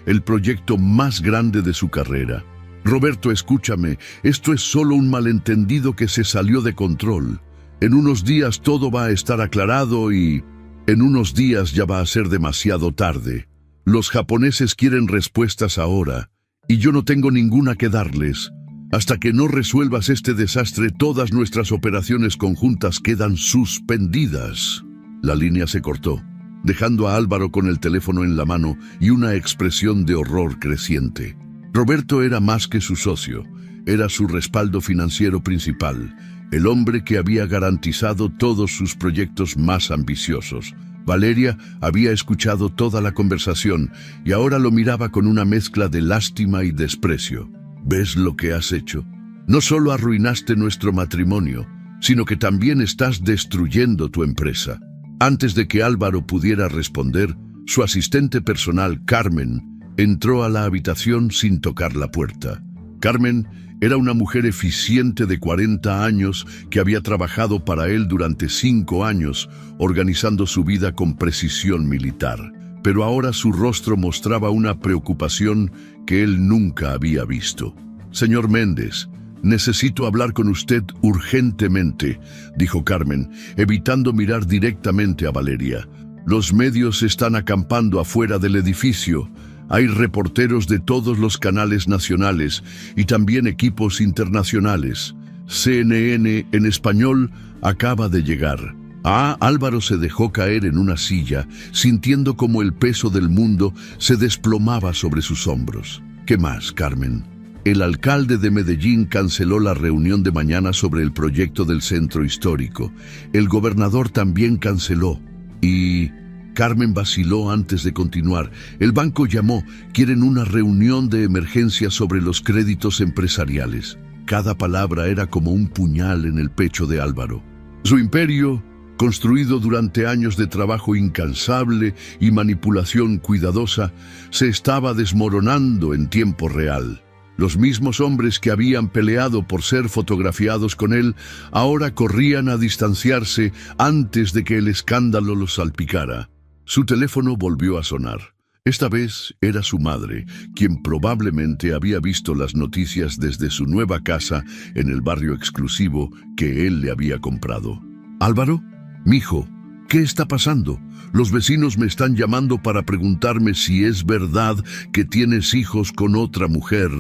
el proyecto más grande de su carrera. Roberto, escúchame, esto es solo un malentendido que se salió de control. En unos días todo va a estar aclarado y en unos días ya va a ser demasiado tarde. Los japoneses quieren respuestas ahora y yo no tengo ninguna que darles. Hasta que no resuelvas este desastre, todas nuestras operaciones conjuntas quedan suspendidas. La línea se cortó, dejando a Álvaro con el teléfono en la mano y una expresión de horror creciente. Roberto era más que su socio, era su respaldo financiero principal, el hombre que había garantizado todos sus proyectos más ambiciosos. Valeria había escuchado toda la conversación y ahora lo miraba con una mezcla de lástima y desprecio. ¿Ves lo que has hecho? No solo arruinaste nuestro matrimonio, sino que también estás destruyendo tu empresa. Antes de que Álvaro pudiera responder, su asistente personal, Carmen, entró a la habitación sin tocar la puerta. Carmen era una mujer eficiente de 40 años que había trabajado para él durante 5 años, organizando su vida con precisión militar. Pero ahora su rostro mostraba una preocupación que él nunca había visto. Señor Méndez, necesito hablar con usted urgentemente, dijo Carmen, evitando mirar directamente a Valeria. Los medios están acampando afuera del edificio. Hay reporteros de todos los canales nacionales y también equipos internacionales. CNN en español acaba de llegar. Álvaro se dejó caer en una silla, sintiendo como el peso del mundo se desplomaba sobre sus hombros. ¿Qué más, Carmen? El alcalde de Medellín canceló la reunión de mañana sobre el proyecto del centro histórico. El gobernador también canceló. Y... Carmen vaciló antes de continuar. El banco llamó. Quieren una reunión de emergencia sobre los créditos empresariales. Cada palabra era como un puñal en el pecho de Álvaro. Su imperio, construido durante años de trabajo incansable y manipulación cuidadosa, se estaba desmoronando en tiempo real. Los mismos hombres que habían peleado por ser fotografiados con él, ahora corrían a distanciarse antes de que el escándalo los salpicara. Su teléfono volvió a sonar. Esta vez era su madre, quien probablemente había visto las noticias desde su nueva casa en el barrio exclusivo que él le había comprado. «Álvaro, mijo, ¿qué está pasando? Los vecinos me están llamando para preguntarme si es verdad que tienes hijos con otra mujer».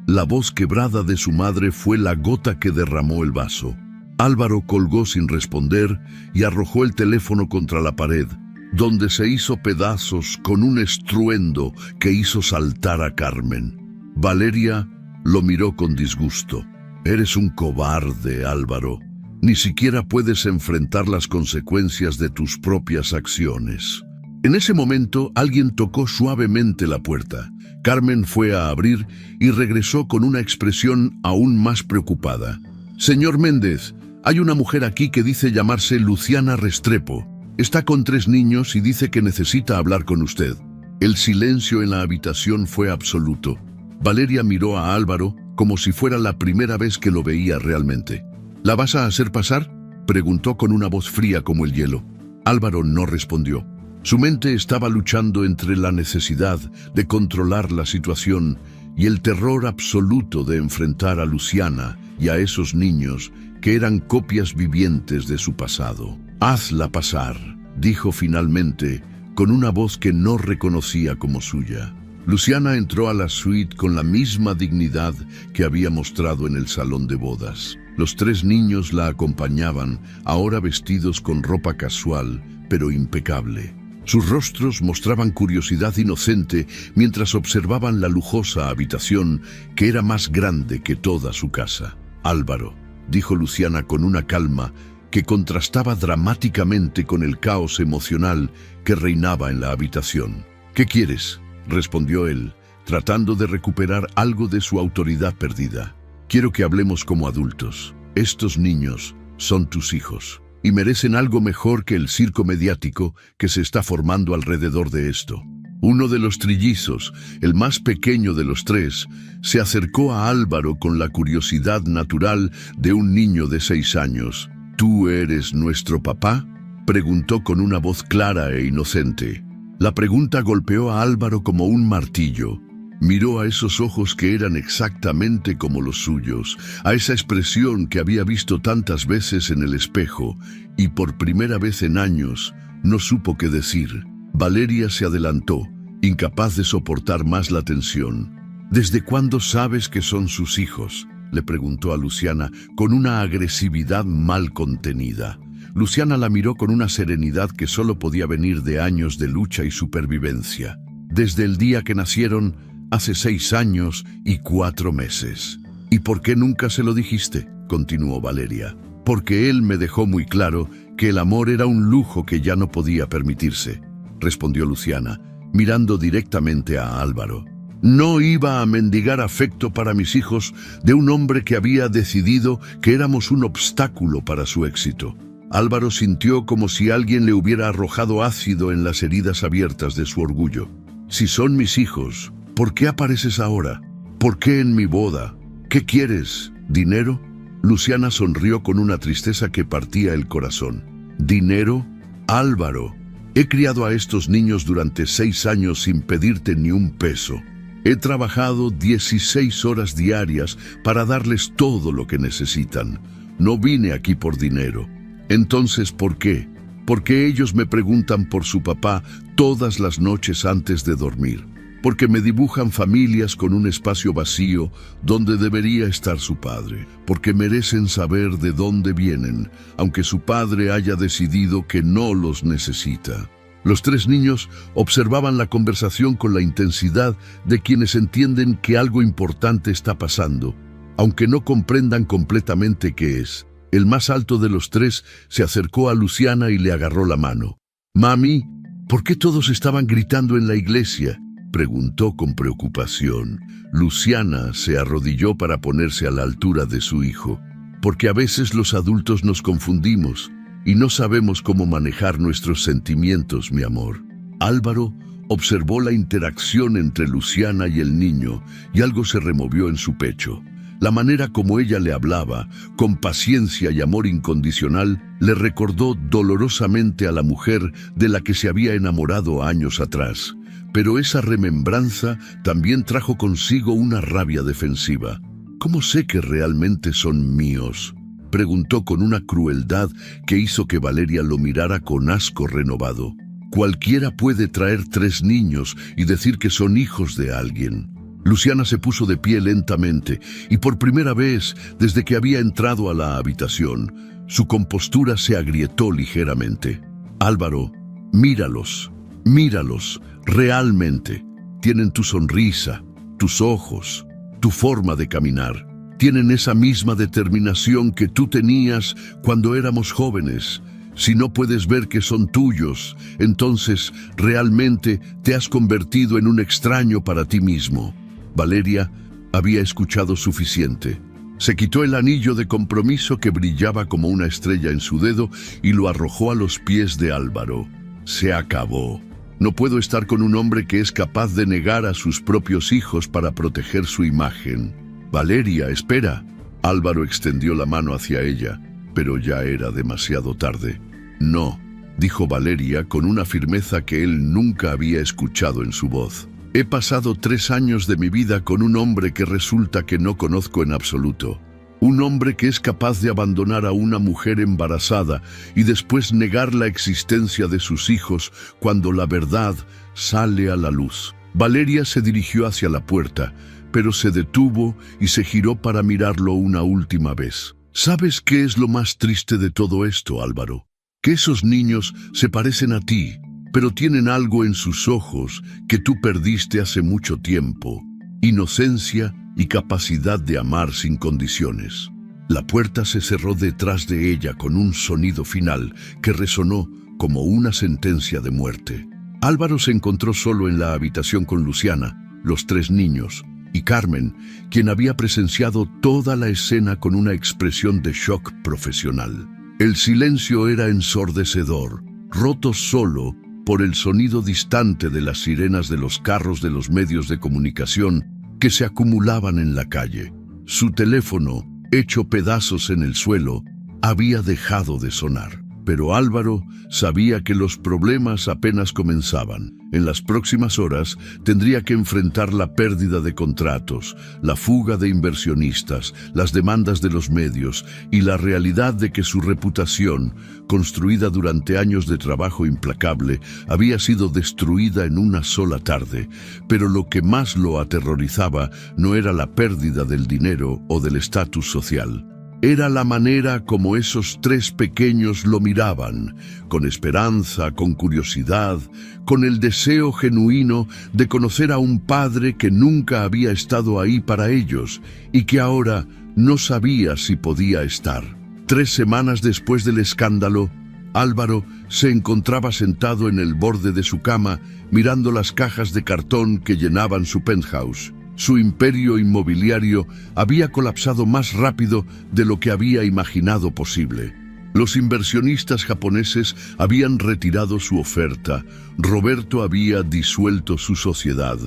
La voz quebrada de su madre fue la gota que derramó el vaso. Álvaro colgó sin responder y arrojó el teléfono contra la pared, donde se hizo pedazos con un estruendo que hizo saltar a Carmen. Valeria lo miró con disgusto. «Eres un cobarde, Álvaro. Ni siquiera puedes enfrentar las consecuencias de tus propias acciones». En ese momento, alguien tocó suavemente la puerta. Carmen fue a abrir y regresó con una expresión aún más preocupada. «Señor Méndez, hay una mujer aquí que dice llamarse Luciana Restrepo. Está con 3 niños y dice que necesita hablar con usted». El silencio en la habitación fue absoluto. Valeria miró a Álvaro como si fuera la primera vez que lo veía realmente. «¿La vas a hacer pasar?», preguntó con una voz fría como el hielo. Álvaro no respondió. Su mente estaba luchando entre la necesidad de controlar la situación y el terror absoluto de enfrentar a Luciana y a esos niños que eran copias vivientes de su pasado. «Hazla pasar», dijo finalmente, con una voz que no reconocía como suya. Luciana entró a la suite con la misma dignidad que había mostrado en el salón de bodas. Los 3 niños la acompañaban, ahora vestidos con ropa casual, pero impecable. Sus rostros mostraban curiosidad inocente mientras observaban la lujosa habitación que era más grande que toda su casa. «Álvaro», dijo Luciana con una calma que contrastaba dramáticamente con el caos emocional que reinaba en la habitación. «¿Qué quieres?», respondió él, tratando de recuperar algo de su autoridad perdida. «Quiero que hablemos como adultos. Estos niños son tus hijos y merecen algo mejor que el circo mediático que se está formando alrededor de esto». Uno de los trillizos, el más pequeño de los 3, se acercó a Álvaro con la curiosidad natural de un niño de 6 años. «¿Tú eres nuestro papá?», preguntó con una voz clara e inocente. La pregunta golpeó a Álvaro como un martillo. Miró a esos ojos que eran exactamente como los suyos, a esa expresión que había visto tantas veces en el espejo, y por primera vez en años no supo qué decir. Valeria se adelantó, incapaz de soportar más la tensión. «¿Desde cuándo sabes que son sus hijos?», le preguntó a Luciana con una agresividad mal contenida. Luciana la miró con una serenidad que solo podía venir de años de lucha y supervivencia. «Desde el día que nacieron, hace 6 años y 4 meses. «¿Y por qué nunca se lo dijiste?», continuó Valeria. «Porque él me dejó muy claro que el amor era un lujo que ya no podía permitirse», respondió Luciana, mirando directamente a Álvaro. «No iba a mendigar afecto para mis hijos de un hombre que había decidido que éramos un obstáculo para su éxito». Álvaro sintió como si alguien le hubiera arrojado ácido en las heridas abiertas de su orgullo. «Si son mis hijos, ¿por qué apareces ahora? ¿Por qué en mi boda? ¿Qué quieres? ¿Dinero?». Luciana sonrió con una tristeza que partía el corazón. «¿Dinero? Álvaro, he criado a estos niños durante 6 años sin pedirte ni un peso. He trabajado 16 horas diarias para darles todo lo que necesitan. No vine aquí por dinero. Entonces, ¿por qué? Porque ellos me preguntan por su papá todas las noches antes de dormir. Porque me dibujan familias con un espacio vacío donde debería estar su padre. Porque merecen saber de dónde vienen, aunque su padre haya decidido que no los necesita». Los 3 niños observaban la conversación con la intensidad de quienes entienden que algo importante está pasando, aunque no comprendan completamente qué es. El más alto de los 3 se acercó a Luciana y le agarró la mano. «Mami, ¿por qué todos estaban gritando en la iglesia?», preguntó con preocupación. Luciana se arrodilló para ponerse a la altura de su hijo. «Porque a veces los adultos nos confundimos y no sabemos cómo manejar nuestros sentimientos, mi amor». Álvaro observó la interacción entre Luciana y el niño y algo se removió en su pecho. La manera como ella le hablaba, con paciencia y amor incondicional, le recordó dolorosamente a la mujer de la que se había enamorado años atrás. Pero esa remembranza también trajo consigo una rabia defensiva. «¿Cómo sé que realmente son míos?», preguntó con una crueldad que hizo que Valeria lo mirara con asco renovado. «Cualquiera puede traer 3 niños y decir que son hijos de alguien. Luciana se puso de pie lentamente y por primera vez desde que había entrado a la habitación, su compostura se agrietó ligeramente. Álvaro, míralos, míralos, realmente. Tienen tu sonrisa, tus ojos, tu forma de caminar. Tienen esa misma determinación que tú tenías cuando éramos jóvenes. Si no puedes ver que son tuyos, entonces realmente te has convertido en un extraño para ti mismo. Valeria había escuchado suficiente. Se quitó el anillo de compromiso que brillaba como una estrella en su dedo y lo arrojó a los pies de Álvaro. Se acabó. No puedo estar con un hombre que es capaz de negar a sus propios hijos para proteger su imagen. Valeria, espera. Álvaro extendió la mano hacia ella, pero ya era demasiado tarde. No, dijo Valeria con una firmeza que él nunca había escuchado en su voz. He pasado 3 años de mi vida con un hombre que resulta que no conozco en absoluto. Un hombre que es capaz de abandonar a una mujer embarazada y después negar la existencia de sus hijos cuando la verdad sale a la luz. Valeria se dirigió hacia la puerta, pero se detuvo y se giró para mirarlo una última vez. ¿Sabes qué es lo más triste de todo esto, Álvaro? Que esos niños se parecen a ti, pero tienen algo en sus ojos que tú perdiste hace mucho tiempo: inocencia y capacidad de amar sin condiciones. La puerta se cerró detrás de ella con un sonido final que resonó como una sentencia de muerte. Álvaro se encontró solo en la habitación con Luciana, los 3 niños, y Carmen, quien había presenciado toda la escena con una expresión de shock profesional. El silencio era ensordecedor, roto solo por el sonido distante de las sirenas de los carros de los medios de comunicación que se acumulaban en la calle. Su teléfono, hecho pedazos en el suelo, había dejado de sonar. Pero Álvaro sabía que los problemas apenas comenzaban. En las próximas horas tendría que enfrentar la pérdida de contratos, la fuga de inversionistas, las demandas de los medios y la realidad de que su reputación, construida durante años de trabajo implacable, había sido destruida en una sola tarde. Pero lo que más lo aterrorizaba no era la pérdida del dinero o del estatus social. Era la manera como esos 3 pequeños lo miraban, con esperanza, con curiosidad, con el deseo genuino de conocer a un padre que nunca había estado ahí para ellos y que ahora no sabía si podía estar. 3 semanas después del escándalo, Álvaro se encontraba sentado en el borde de su cama mirando las cajas de cartón que llenaban su penthouse. Su imperio inmobiliario había colapsado más rápido de lo que había imaginado posible. Los inversionistas japoneses habían retirado su oferta, Roberto había disuelto su sociedad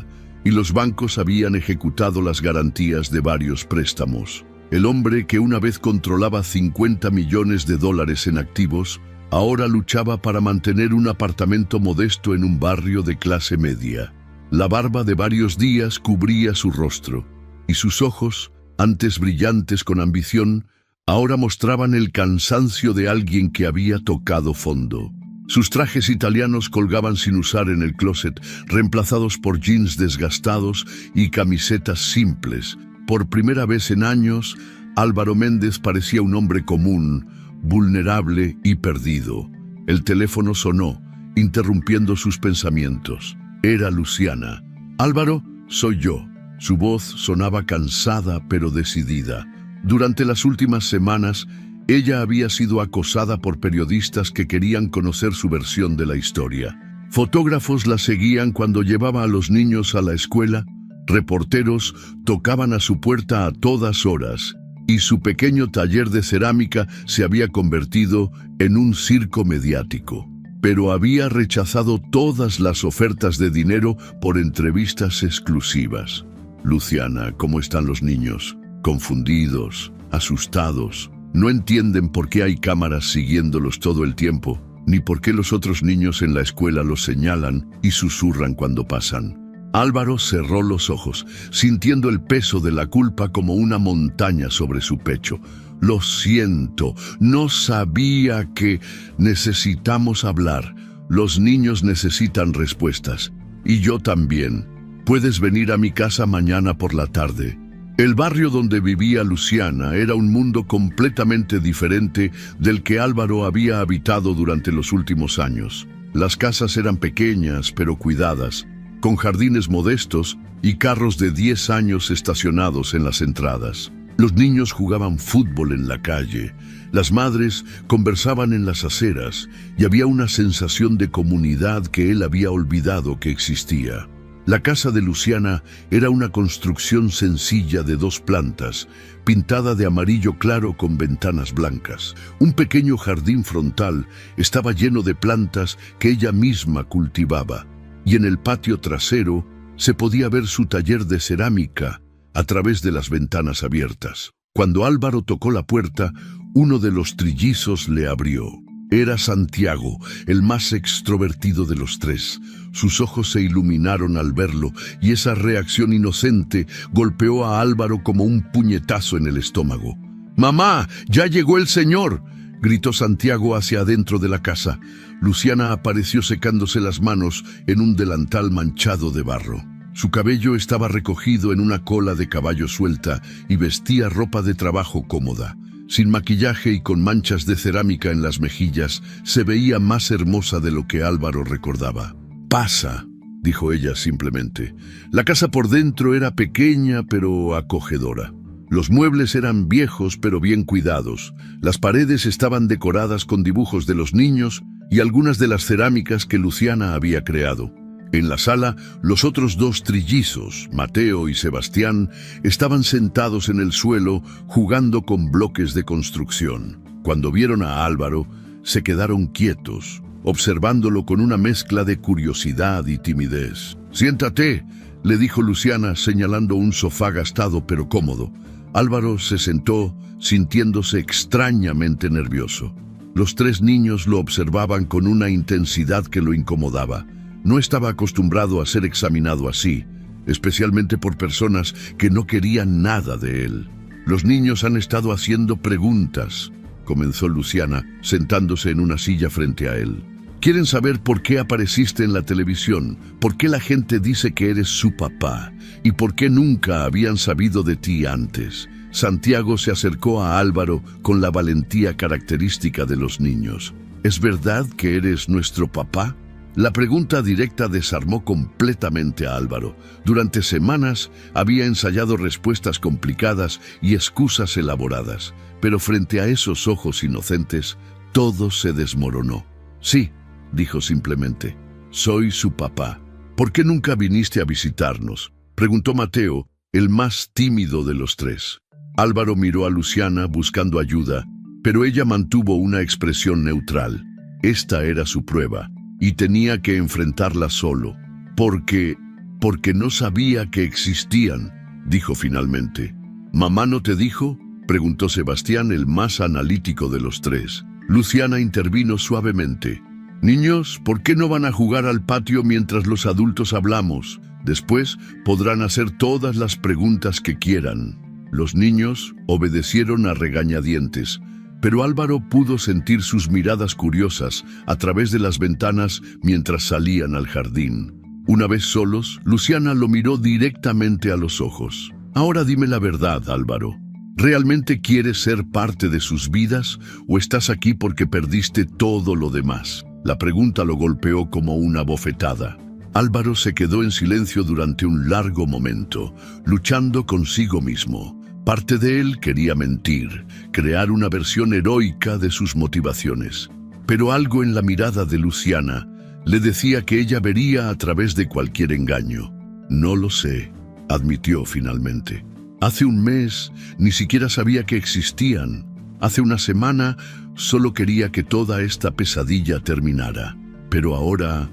y los bancos habían ejecutado las garantías de varios préstamos. El hombre que una vez controlaba $50 millones en activos, ahora luchaba para mantener un apartamento modesto en un barrio de clase media. La barba de varios días cubría su rostro, y sus ojos, antes brillantes con ambición, ahora mostraban el cansancio de alguien que había tocado fondo. Sus trajes italianos colgaban sin usar en el closet, reemplazados por jeans desgastados y camisetas simples. Por primera vez en años, Álvaro Méndez parecía un hombre común, vulnerable y perdido. El teléfono sonó, interrumpiendo sus pensamientos. Era Luciana. «Álvaro, soy yo». Su voz sonaba cansada pero decidida. Durante las últimas semanas, ella había sido acosada por periodistas que querían conocer su versión de la historia. Fotógrafos la seguían cuando llevaba a los niños a la escuela, reporteros tocaban a su puerta a todas horas, y su pequeño taller de cerámica se había convertido en un circo mediático. Pero había rechazado todas las ofertas de dinero por entrevistas exclusivas. «Luciana, ¿cómo están los niños? Confundidos, asustados. No entienden por qué hay cámaras siguiéndolos todo el tiempo, ni por qué los otros niños en la escuela los señalan y susurran cuando pasan». Álvaro cerró los ojos, sintiendo el peso de la culpa como una montaña sobre su pecho. «Lo siento, no sabía que necesitamos hablar. Los niños necesitan respuestas. Y yo también». Puedes venir a mi casa mañana por la tarde. El barrio donde vivía Luciana era un mundo completamente diferente del que Álvaro había habitado durante los últimos años. Las casas eran pequeñas pero cuidadas, con jardines modestos y carros de 10 años estacionados en las entradas. Los niños jugaban fútbol en la calle, las madres conversaban en las aceras y había una sensación de comunidad que él había olvidado que existía. La casa de Luciana era una construcción sencilla de 2 plantas, pintada de amarillo claro con ventanas blancas. Un pequeño jardín frontal estaba lleno de plantas que ella misma cultivaba, y en el patio trasero se podía ver su taller de cerámica a través de las ventanas abiertas. Cuando Álvaro tocó la puerta, uno de los trillizos le abrió. Era Santiago, el más extrovertido de los 3. Sus ojos se iluminaron al verlo y esa reacción inocente golpeó a Álvaro como un puñetazo en el estómago. «¡Mamá! ¡Ya llegó el señor!», gritó Santiago hacia adentro de la casa. Luciana apareció secándose las manos en un delantal manchado de barro. Su cabello estaba recogido en una cola de caballo suelta y vestía ropa de trabajo cómoda. Sin maquillaje y con manchas de cerámica en las mejillas, se veía más hermosa de lo que Álvaro recordaba. «Pasa», dijo ella simplemente. La casa por dentro era pequeña pero acogedora. Los muebles eran viejos pero bien cuidados. Las paredes estaban decoradas con dibujos de los niños y algunas de las cerámicas que Luciana había creado. En la sala, los otros 2 trillizos, Mateo y Sebastián, estaban sentados en el suelo jugando con bloques de construcción. Cuando vieron a Álvaro, se quedaron quietos, observándolo con una mezcla de curiosidad y timidez. «Siéntate», le dijo Luciana, señalando un sofá gastado pero cómodo. Álvaro se sentó, sintiéndose extrañamente nervioso. Los 3 niños lo observaban con una intensidad que lo incomodaba. No estaba acostumbrado a ser examinado así, especialmente por personas que no querían nada de él. «Los niños han estado haciendo preguntas», comenzó Luciana, sentándose en una silla frente a él. «Quieren saber por qué apareciste en la televisión, por qué la gente dice que eres su papá y por qué nunca habían sabido de ti antes». Santiago se acercó a Álvaro con la valentía característica de los niños. «¿Es verdad que eres nuestro papá?». La pregunta directa desarmó completamente a Álvaro. Durante semanas había ensayado respuestas complicadas y excusas elaboradas, pero frente a esos ojos inocentes, todo se desmoronó. «Sí», dijo simplemente, «soy su papá». «¿Por qué nunca viniste a visitarnos?», preguntó Mateo, el más tímido de los 3. Álvaro miró a Luciana buscando ayuda, pero ella mantuvo una expresión neutral. Esta era su prueba, y tenía que enfrentarla solo. Porque no sabía que existían», dijo finalmente. «¿Mamá no te dijo?», preguntó Sebastián, el más analítico de los 3. Luciana intervino suavemente. «Niños, ¿por qué no van a jugar al patio mientras los adultos hablamos? Después podrán hacer todas las preguntas que quieran». Los niños obedecieron a regañadientes, pero Álvaro pudo sentir sus miradas curiosas a través de las ventanas mientras salían al jardín. Una vez solos, Luciana lo miró directamente a los ojos. «Ahora dime la verdad, Álvaro. ¿Realmente quieres ser parte de sus vidas o estás aquí porque perdiste todo lo demás?». La pregunta lo golpeó como una bofetada. Álvaro se quedó en silencio durante un largo momento, luchando consigo mismo. Parte de él quería mentir, crear una versión heroica de sus motivaciones. Pero algo en la mirada de Luciana le decía que ella vería a través de cualquier engaño. «No lo sé», admitió finalmente. «Hace un mes ni siquiera sabía que existían. Hace una semana solo quería que toda esta pesadilla terminara. Pero ahora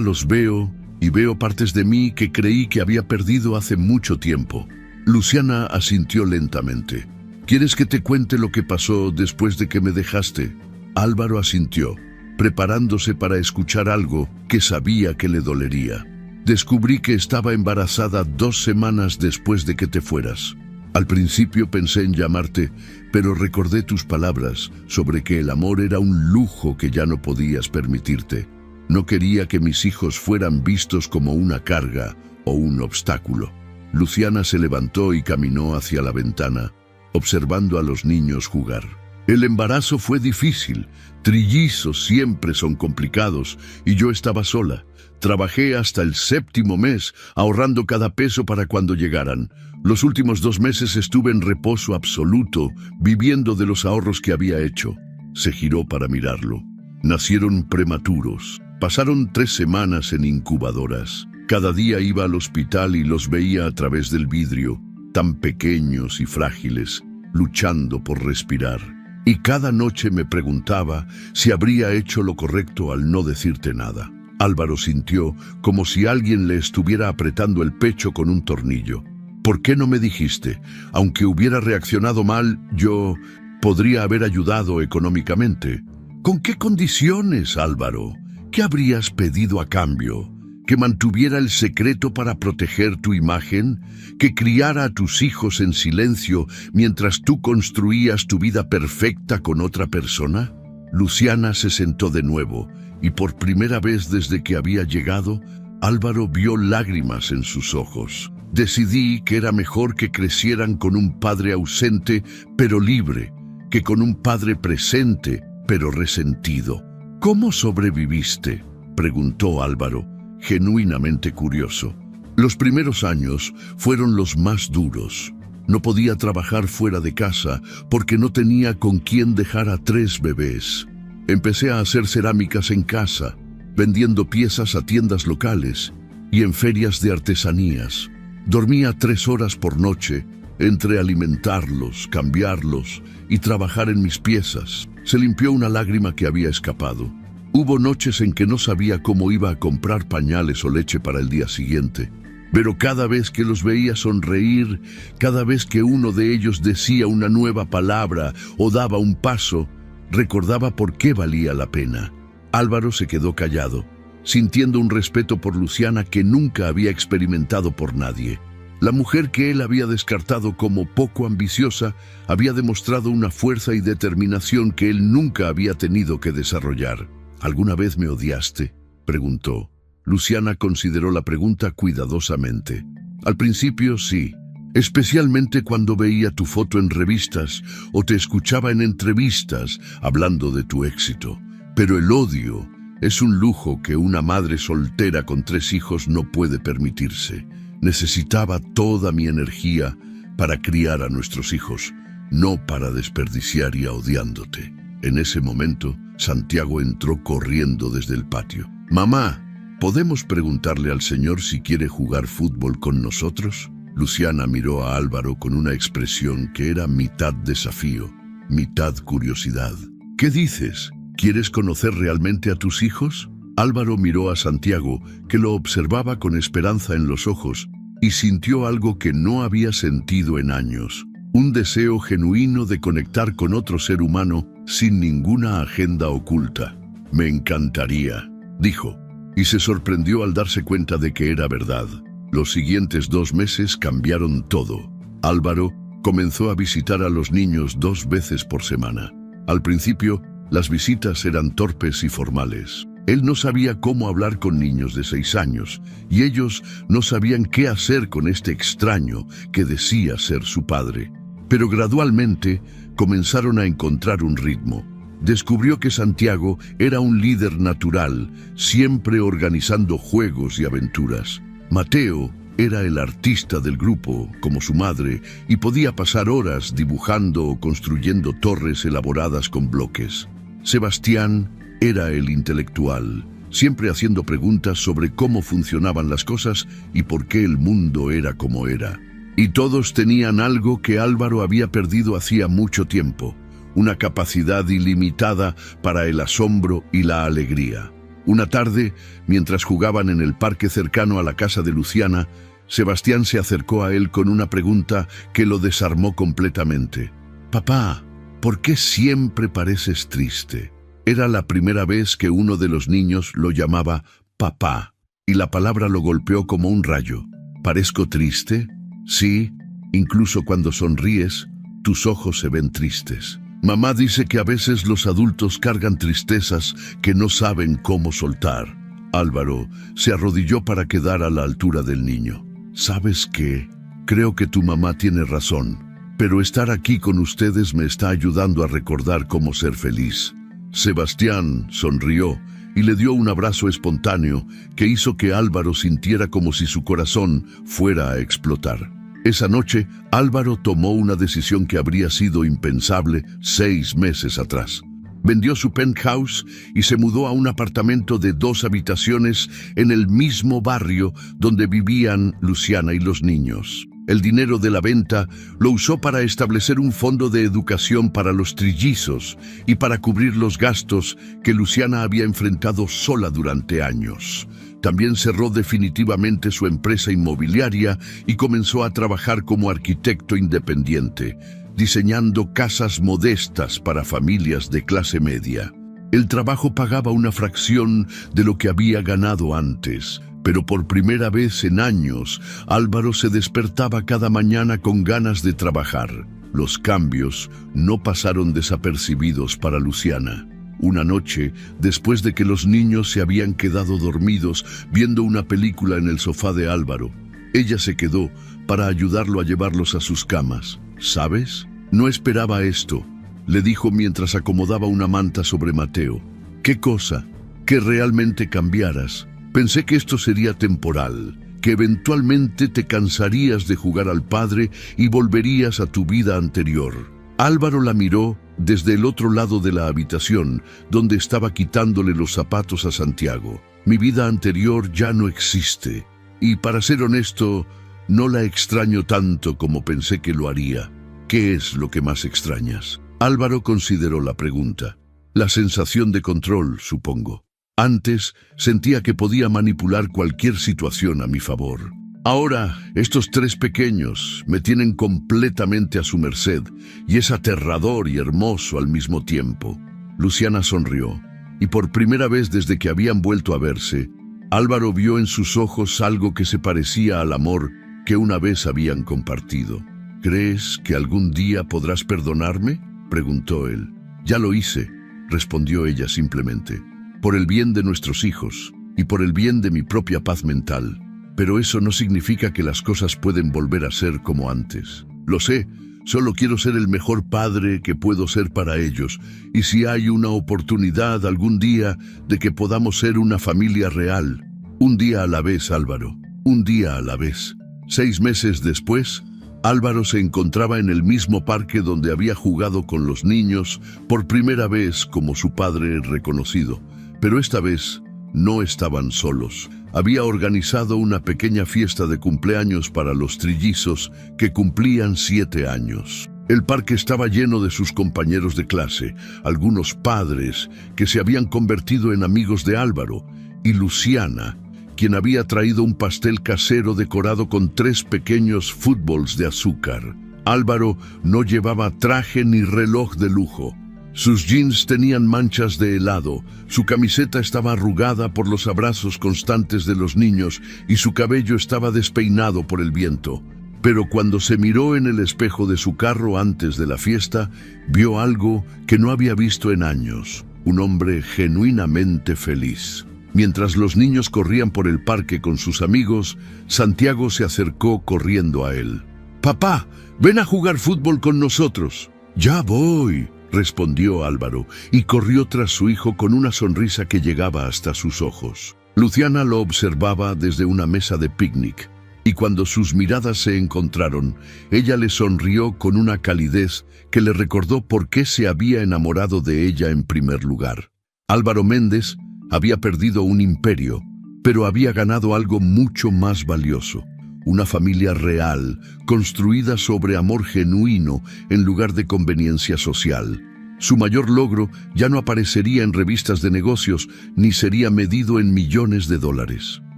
los veo y veo partes de mí que creí que había perdido hace mucho tiempo». Luciana asintió lentamente. «¿Quieres que te cuente lo que pasó después de que me dejaste?». Álvaro asintió, preparándose para escuchar algo que sabía que le dolería. «Descubrí que estaba embarazada 2 semanas después de que te fueras. Al principio pensé en llamarte, pero recordé tus palabras sobre que el amor era un lujo que ya no podías permitirte. No quería que mis hijos fueran vistos como una carga o un obstáculo. Luciana se levantó y caminó hacia la ventana, observando a los niños jugar. El embarazo fue difícil, trillizos siempre son complicados, y yo estaba sola. Trabajé hasta el 7º mes, ahorrando cada peso para cuando llegaran. Los últimos 2 meses estuve en reposo absoluto, viviendo de los ahorros que había hecho. Se giró para mirarlo. Nacieron prematuros. Pasaron 3 semanas en incubadoras. Cada día iba al hospital y los veía a través del vidrio, tan pequeños y frágiles, luchando por respirar. Y cada noche me preguntaba si habría hecho lo correcto al no decirte nada. Álvaro sintió como si alguien le estuviera apretando el pecho con un tornillo. ¿Por qué no me dijiste? Aunque hubiera reaccionado mal, yo podría haber ayudado económicamente. ¿Con qué condiciones, Álvaro? ¿Qué habrías pedido a cambio? ¿Que mantuviera el secreto para proteger tu imagen? ¿Que criara a tus hijos en silencio mientras tú construías tu vida perfecta con otra persona? Luciana se sentó de nuevo, y por primera vez desde que había llegado, Álvaro vio lágrimas en sus ojos. Decidí que era mejor que crecieran con un padre ausente, pero libre, que con un padre presente, pero resentido. ¿Cómo sobreviviste?, preguntó Álvaro, genuinamente curioso. Los primeros años fueron los más duros. No podía trabajar fuera de casa porque no tenía con quién dejar a 3 bebés. Empecé a hacer cerámicas en casa, vendiendo piezas a tiendas locales y en ferias de artesanías. Dormía 3 horas por noche entre alimentarlos, cambiarlos y trabajar en mis piezas. Se limpió una lágrima que había escapado. Hubo noches en que no sabía cómo iba a comprar pañales o leche para el día siguiente. Pero cada vez que los veía sonreír, cada vez que uno de ellos decía una nueva palabra o daba un paso, recordaba por qué valía la pena. Álvaro se quedó callado, sintiendo un respeto por Luciana que nunca había experimentado por nadie. La mujer que él había descartado como poco ambiciosa había demostrado una fuerza y determinación que él nunca había tenido que desarrollar. ¿Alguna vez me odiaste?, preguntó. Luciana consideró la pregunta cuidadosamente. Al principio sí, especialmente cuando veía tu foto en revistas o te escuchaba en entrevistas hablando de tu éxito. Pero el odio es un lujo que una madre soltera con 3 hijos no puede permitirse. Necesitaba toda mi energía para criar a nuestros hijos, no para desperdiciar odiándote. En ese momento, Santiago entró corriendo desde el patio. «Mamá, ¿podemos preguntarle al señor si quiere jugar fútbol con nosotros?». Luciana miró a Álvaro con una expresión que era mitad desafío, mitad curiosidad. «¿Qué dices? ¿Quieres conocer realmente a tus hijos?». Álvaro miró a Santiago, que lo observaba con esperanza en los ojos, y sintió algo que no había sentido en años. Un deseo genuino de conectar con otro ser humano sin ninguna agenda oculta. «Me encantaría», dijo, y se sorprendió al darse cuenta de que era verdad. Los siguientes 2 meses cambiaron todo. Álvaro comenzó a visitar a los niños 2 veces por semana. Al principio, las visitas eran torpes y formales. Él no sabía cómo hablar con niños de 6 años, y ellos no sabían qué hacer con este extraño que decía ser su padre. Pero gradualmente comenzaron a encontrar un ritmo. Descubrió que Santiago era un líder natural, siempre organizando juegos y aventuras. Mateo era el artista del grupo, como su madre, y podía pasar horas dibujando o construyendo torres elaboradas con bloques. Sebastián era el intelectual, siempre haciendo preguntas sobre cómo funcionaban las cosas y por qué el mundo era como era. Y todos tenían algo que Álvaro había perdido hacía mucho tiempo, una capacidad ilimitada para el asombro y la alegría. Una tarde, mientras jugaban en el parque cercano a la casa de Luciana, Sebastián se acercó a él con una pregunta que lo desarmó completamente. «Papá, ¿por qué siempre pareces triste?». Era la primera vez que uno de los niños lo llamaba papá, y la palabra lo golpeó como un rayo. «¿Parezco triste?». «Sí, incluso cuando sonríes, tus ojos se ven tristes». «Mamá dice que a veces los adultos cargan tristezas que no saben cómo soltar». Álvaro se arrodilló para quedar a la altura del niño. ¿Sabes qué? Creo que tu mamá tiene razón, pero estar aquí con ustedes me está ayudando a recordar cómo ser feliz. Sebastián sonrió y le dio un abrazo espontáneo que hizo que Álvaro sintiera como si su corazón fuera a explotar. Esa noche, Álvaro tomó una decisión que habría sido impensable 6 meses atrás. Vendió su penthouse y se mudó a un apartamento de 2 habitaciones en el mismo barrio donde vivían Luciana y los niños. El dinero de la venta lo usó para establecer un fondo de educación para los trillizos y para cubrir los gastos que Luciana había enfrentado sola durante años. También cerró definitivamente su empresa inmobiliaria y comenzó a trabajar como arquitecto independiente, diseñando casas modestas para familias de clase media. El trabajo pagaba una fracción de lo que había ganado antes, pero por primera vez en años, Álvaro se despertaba cada mañana con ganas de trabajar. Los cambios no pasaron desapercibidos para Luciana. Una noche, después de que los niños se habían quedado dormidos viendo una película en el sofá de Álvaro, ella se quedó para ayudarlo a llevarlos a sus camas. ¿Sabes? No esperaba esto, le dijo mientras acomodaba una manta sobre Mateo. ¿Qué cosa? Que realmente cambiaras. Pensé que esto sería temporal, que eventualmente te cansarías de jugar al padre y volverías a tu vida anterior. Álvaro la miró desde el otro lado de la habitación, donde estaba quitándole los zapatos a Santiago. Mi vida anterior ya no existe, y para ser honesto, no la extraño tanto como pensé que lo haría. ¿Qué es lo que más extrañas? Álvaro consideró la pregunta. La sensación de control, supongo. Antes sentía que podía manipular cualquier situación a mi favor. Ahora, estos 3 pequeños me tienen completamente a su merced, y es aterrador y hermoso al mismo tiempo. Luciana sonrió, y por primera vez desde que habían vuelto a verse, Álvaro vio en sus ojos algo que se parecía al amor que una vez habían compartido. ¿Crees que algún día podrás perdonarme?, preguntó él. Ya lo hice, respondió ella simplemente. Por el bien de nuestros hijos y por el bien de mi propia paz mental. Pero eso no significa que las cosas pueden volver a ser como antes. Lo sé, solo quiero ser el mejor padre que puedo ser para ellos. Y si hay una oportunidad algún día de que podamos ser una familia real. Un día a la vez, Álvaro. Un día a la vez. 6 meses después, Álvaro se encontraba en el mismo parque donde había jugado con los niños por primera vez como su padre reconocido. Pero esta vez no estaban solos. Había organizado una pequeña fiesta de cumpleaños para los trillizos que cumplían 7 años. El parque estaba lleno de sus compañeros de clase, algunos padres que se habían convertido en amigos de Álvaro, y Luciana, quien había traído un pastel casero decorado con 3 pequeños fútbols de azúcar. Álvaro no llevaba traje ni reloj de lujo. Sus jeans tenían manchas de helado, su camiseta estaba arrugada por los abrazos constantes de los niños y su cabello estaba despeinado por el viento. Pero cuando se miró en el espejo de su carro antes de la fiesta, vio algo que no había visto en años, un hombre genuinamente feliz. Mientras los niños corrían por el parque con sus amigos, Santiago se acercó corriendo a él. «Papá, ven a jugar fútbol con nosotros». «Ya voy», respondió Álvaro, y corrió tras su hijo con una sonrisa que llegaba hasta sus ojos. Luciana lo observaba desde una mesa de picnic, y cuando sus miradas se encontraron, ella le sonrió con una calidez que le recordó por qué se había enamorado de ella en primer lugar. Álvaro Méndez había perdido un imperio, pero había ganado algo mucho más valioso. Una familia real, construida sobre amor genuino en lugar de conveniencia social. Su mayor logro ya no aparecería en revistas de negocios, ni sería medido en millones de dólares.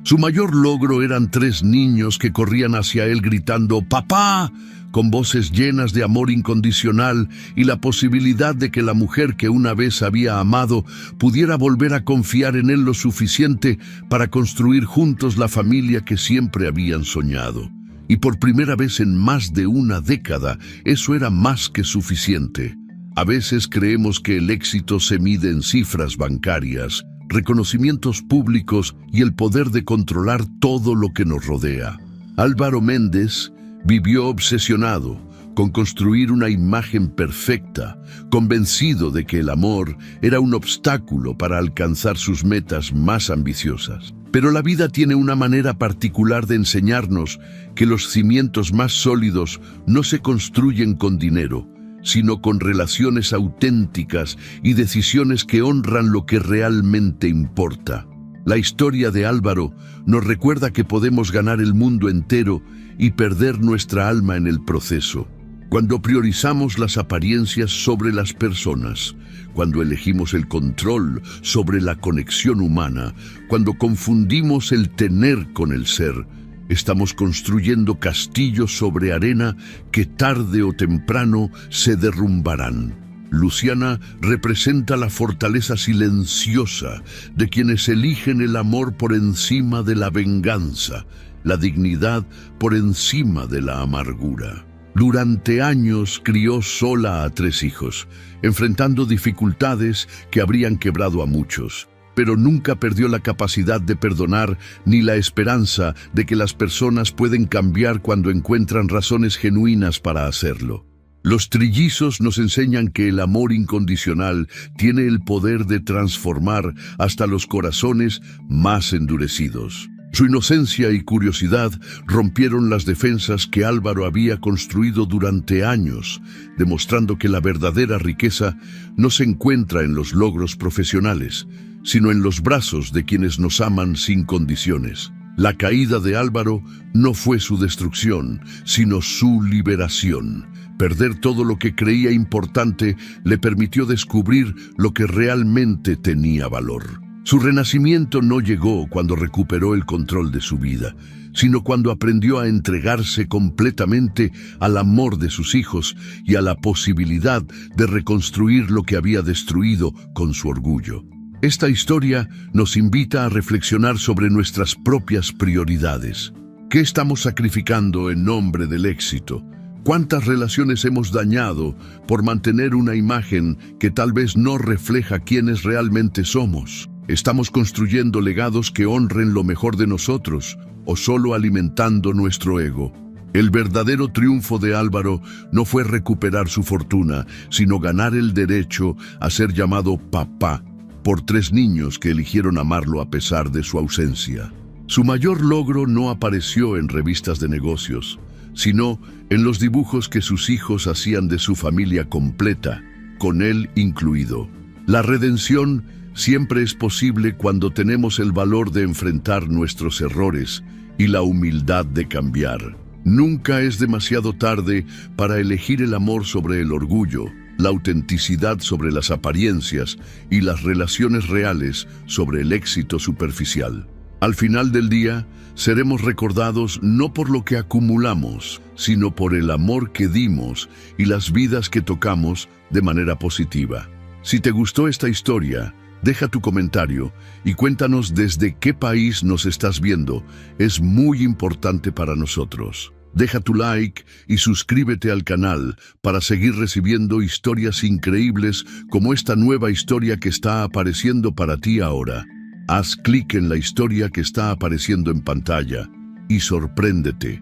Su mayor logro eran 3 niños que corrían hacia él gritando «¡Papá!», con voces llenas de amor incondicional y la posibilidad de que la mujer que una vez había amado pudiera volver a confiar en él lo suficiente para construir juntos la familia que siempre habían soñado. Y por primera vez en más de una década, eso era más que suficiente. A veces creemos que el éxito se mide en cifras bancarias, reconocimientos públicos y el poder de controlar todo lo que nos rodea. Álvaro Méndez vivió obsesionado con construir una imagen perfecta, convencido de que el amor era un obstáculo para alcanzar sus metas más ambiciosas. Pero la vida tiene una manera particular de enseñarnos que los cimientos más sólidos no se construyen con dinero, sino con relaciones auténticas y decisiones que honran lo que realmente importa. La historia de Álvaro nos recuerda que podemos ganar el mundo entero y perder nuestra alma en el proceso. Cuando priorizamos las apariencias sobre las personas, cuando elegimos el control sobre la conexión humana, cuando confundimos el tener con el ser, estamos construyendo castillos sobre arena que tarde o temprano se derrumbarán. Luciana representa la fortaleza silenciosa de quienes eligen el amor por encima de la venganza, la dignidad por encima de la amargura. Durante años crió sola a 3 hijos, enfrentando dificultades que habrían quebrado a muchos, pero nunca perdió la capacidad de perdonar ni la esperanza de que las personas pueden cambiar cuando encuentran razones genuinas para hacerlo. Los trillizos nos enseñan que el amor incondicional tiene el poder de transformar hasta los corazones más endurecidos. Su inocencia y curiosidad rompieron las defensas que Álvaro había construido durante años, demostrando que la verdadera riqueza no se encuentra en los logros profesionales, sino en los brazos de quienes nos aman sin condiciones. La caída de Álvaro no fue su destrucción, sino su liberación. Perder todo lo que creía importante le permitió descubrir lo que realmente tenía valor. Su renacimiento no llegó cuando recuperó el control de su vida, sino cuando aprendió a entregarse completamente al amor de sus hijos y a la posibilidad de reconstruir lo que había destruido con su orgullo. Esta historia nos invita a reflexionar sobre nuestras propias prioridades. ¿Qué estamos sacrificando en nombre del éxito? ¿Cuántas relaciones hemos dañado por mantener una imagen que tal vez no refleja quiénes realmente somos? ¿Estamos construyendo legados que honren lo mejor de nosotros o solo alimentando nuestro ego? El verdadero triunfo de Álvaro no fue recuperar su fortuna, sino ganar el derecho a ser llamado papá por 3 niños que eligieron amarlo a pesar de su ausencia. Su mayor logro no apareció en revistas de negocios, sino en los dibujos que sus hijos hacían de su familia completa, con él incluido. La redención siempre es posible cuando tenemos el valor de enfrentar nuestros errores y la humildad de cambiar. Nunca es demasiado tarde para elegir el amor sobre el orgullo, la autenticidad sobre las apariencias y las relaciones reales sobre el éxito superficial. Al final del día, seremos recordados no por lo que acumulamos, sino por el amor que dimos y las vidas que tocamos de manera positiva. Si te gustó esta historia, deja tu comentario y cuéntanos desde qué país nos estás viendo. Es muy importante para nosotros. Deja tu like y suscríbete al canal para seguir recibiendo historias increíbles como esta nueva historia que está apareciendo para ti ahora. Haz clic en la historia que está apareciendo en pantalla y sorpréndete.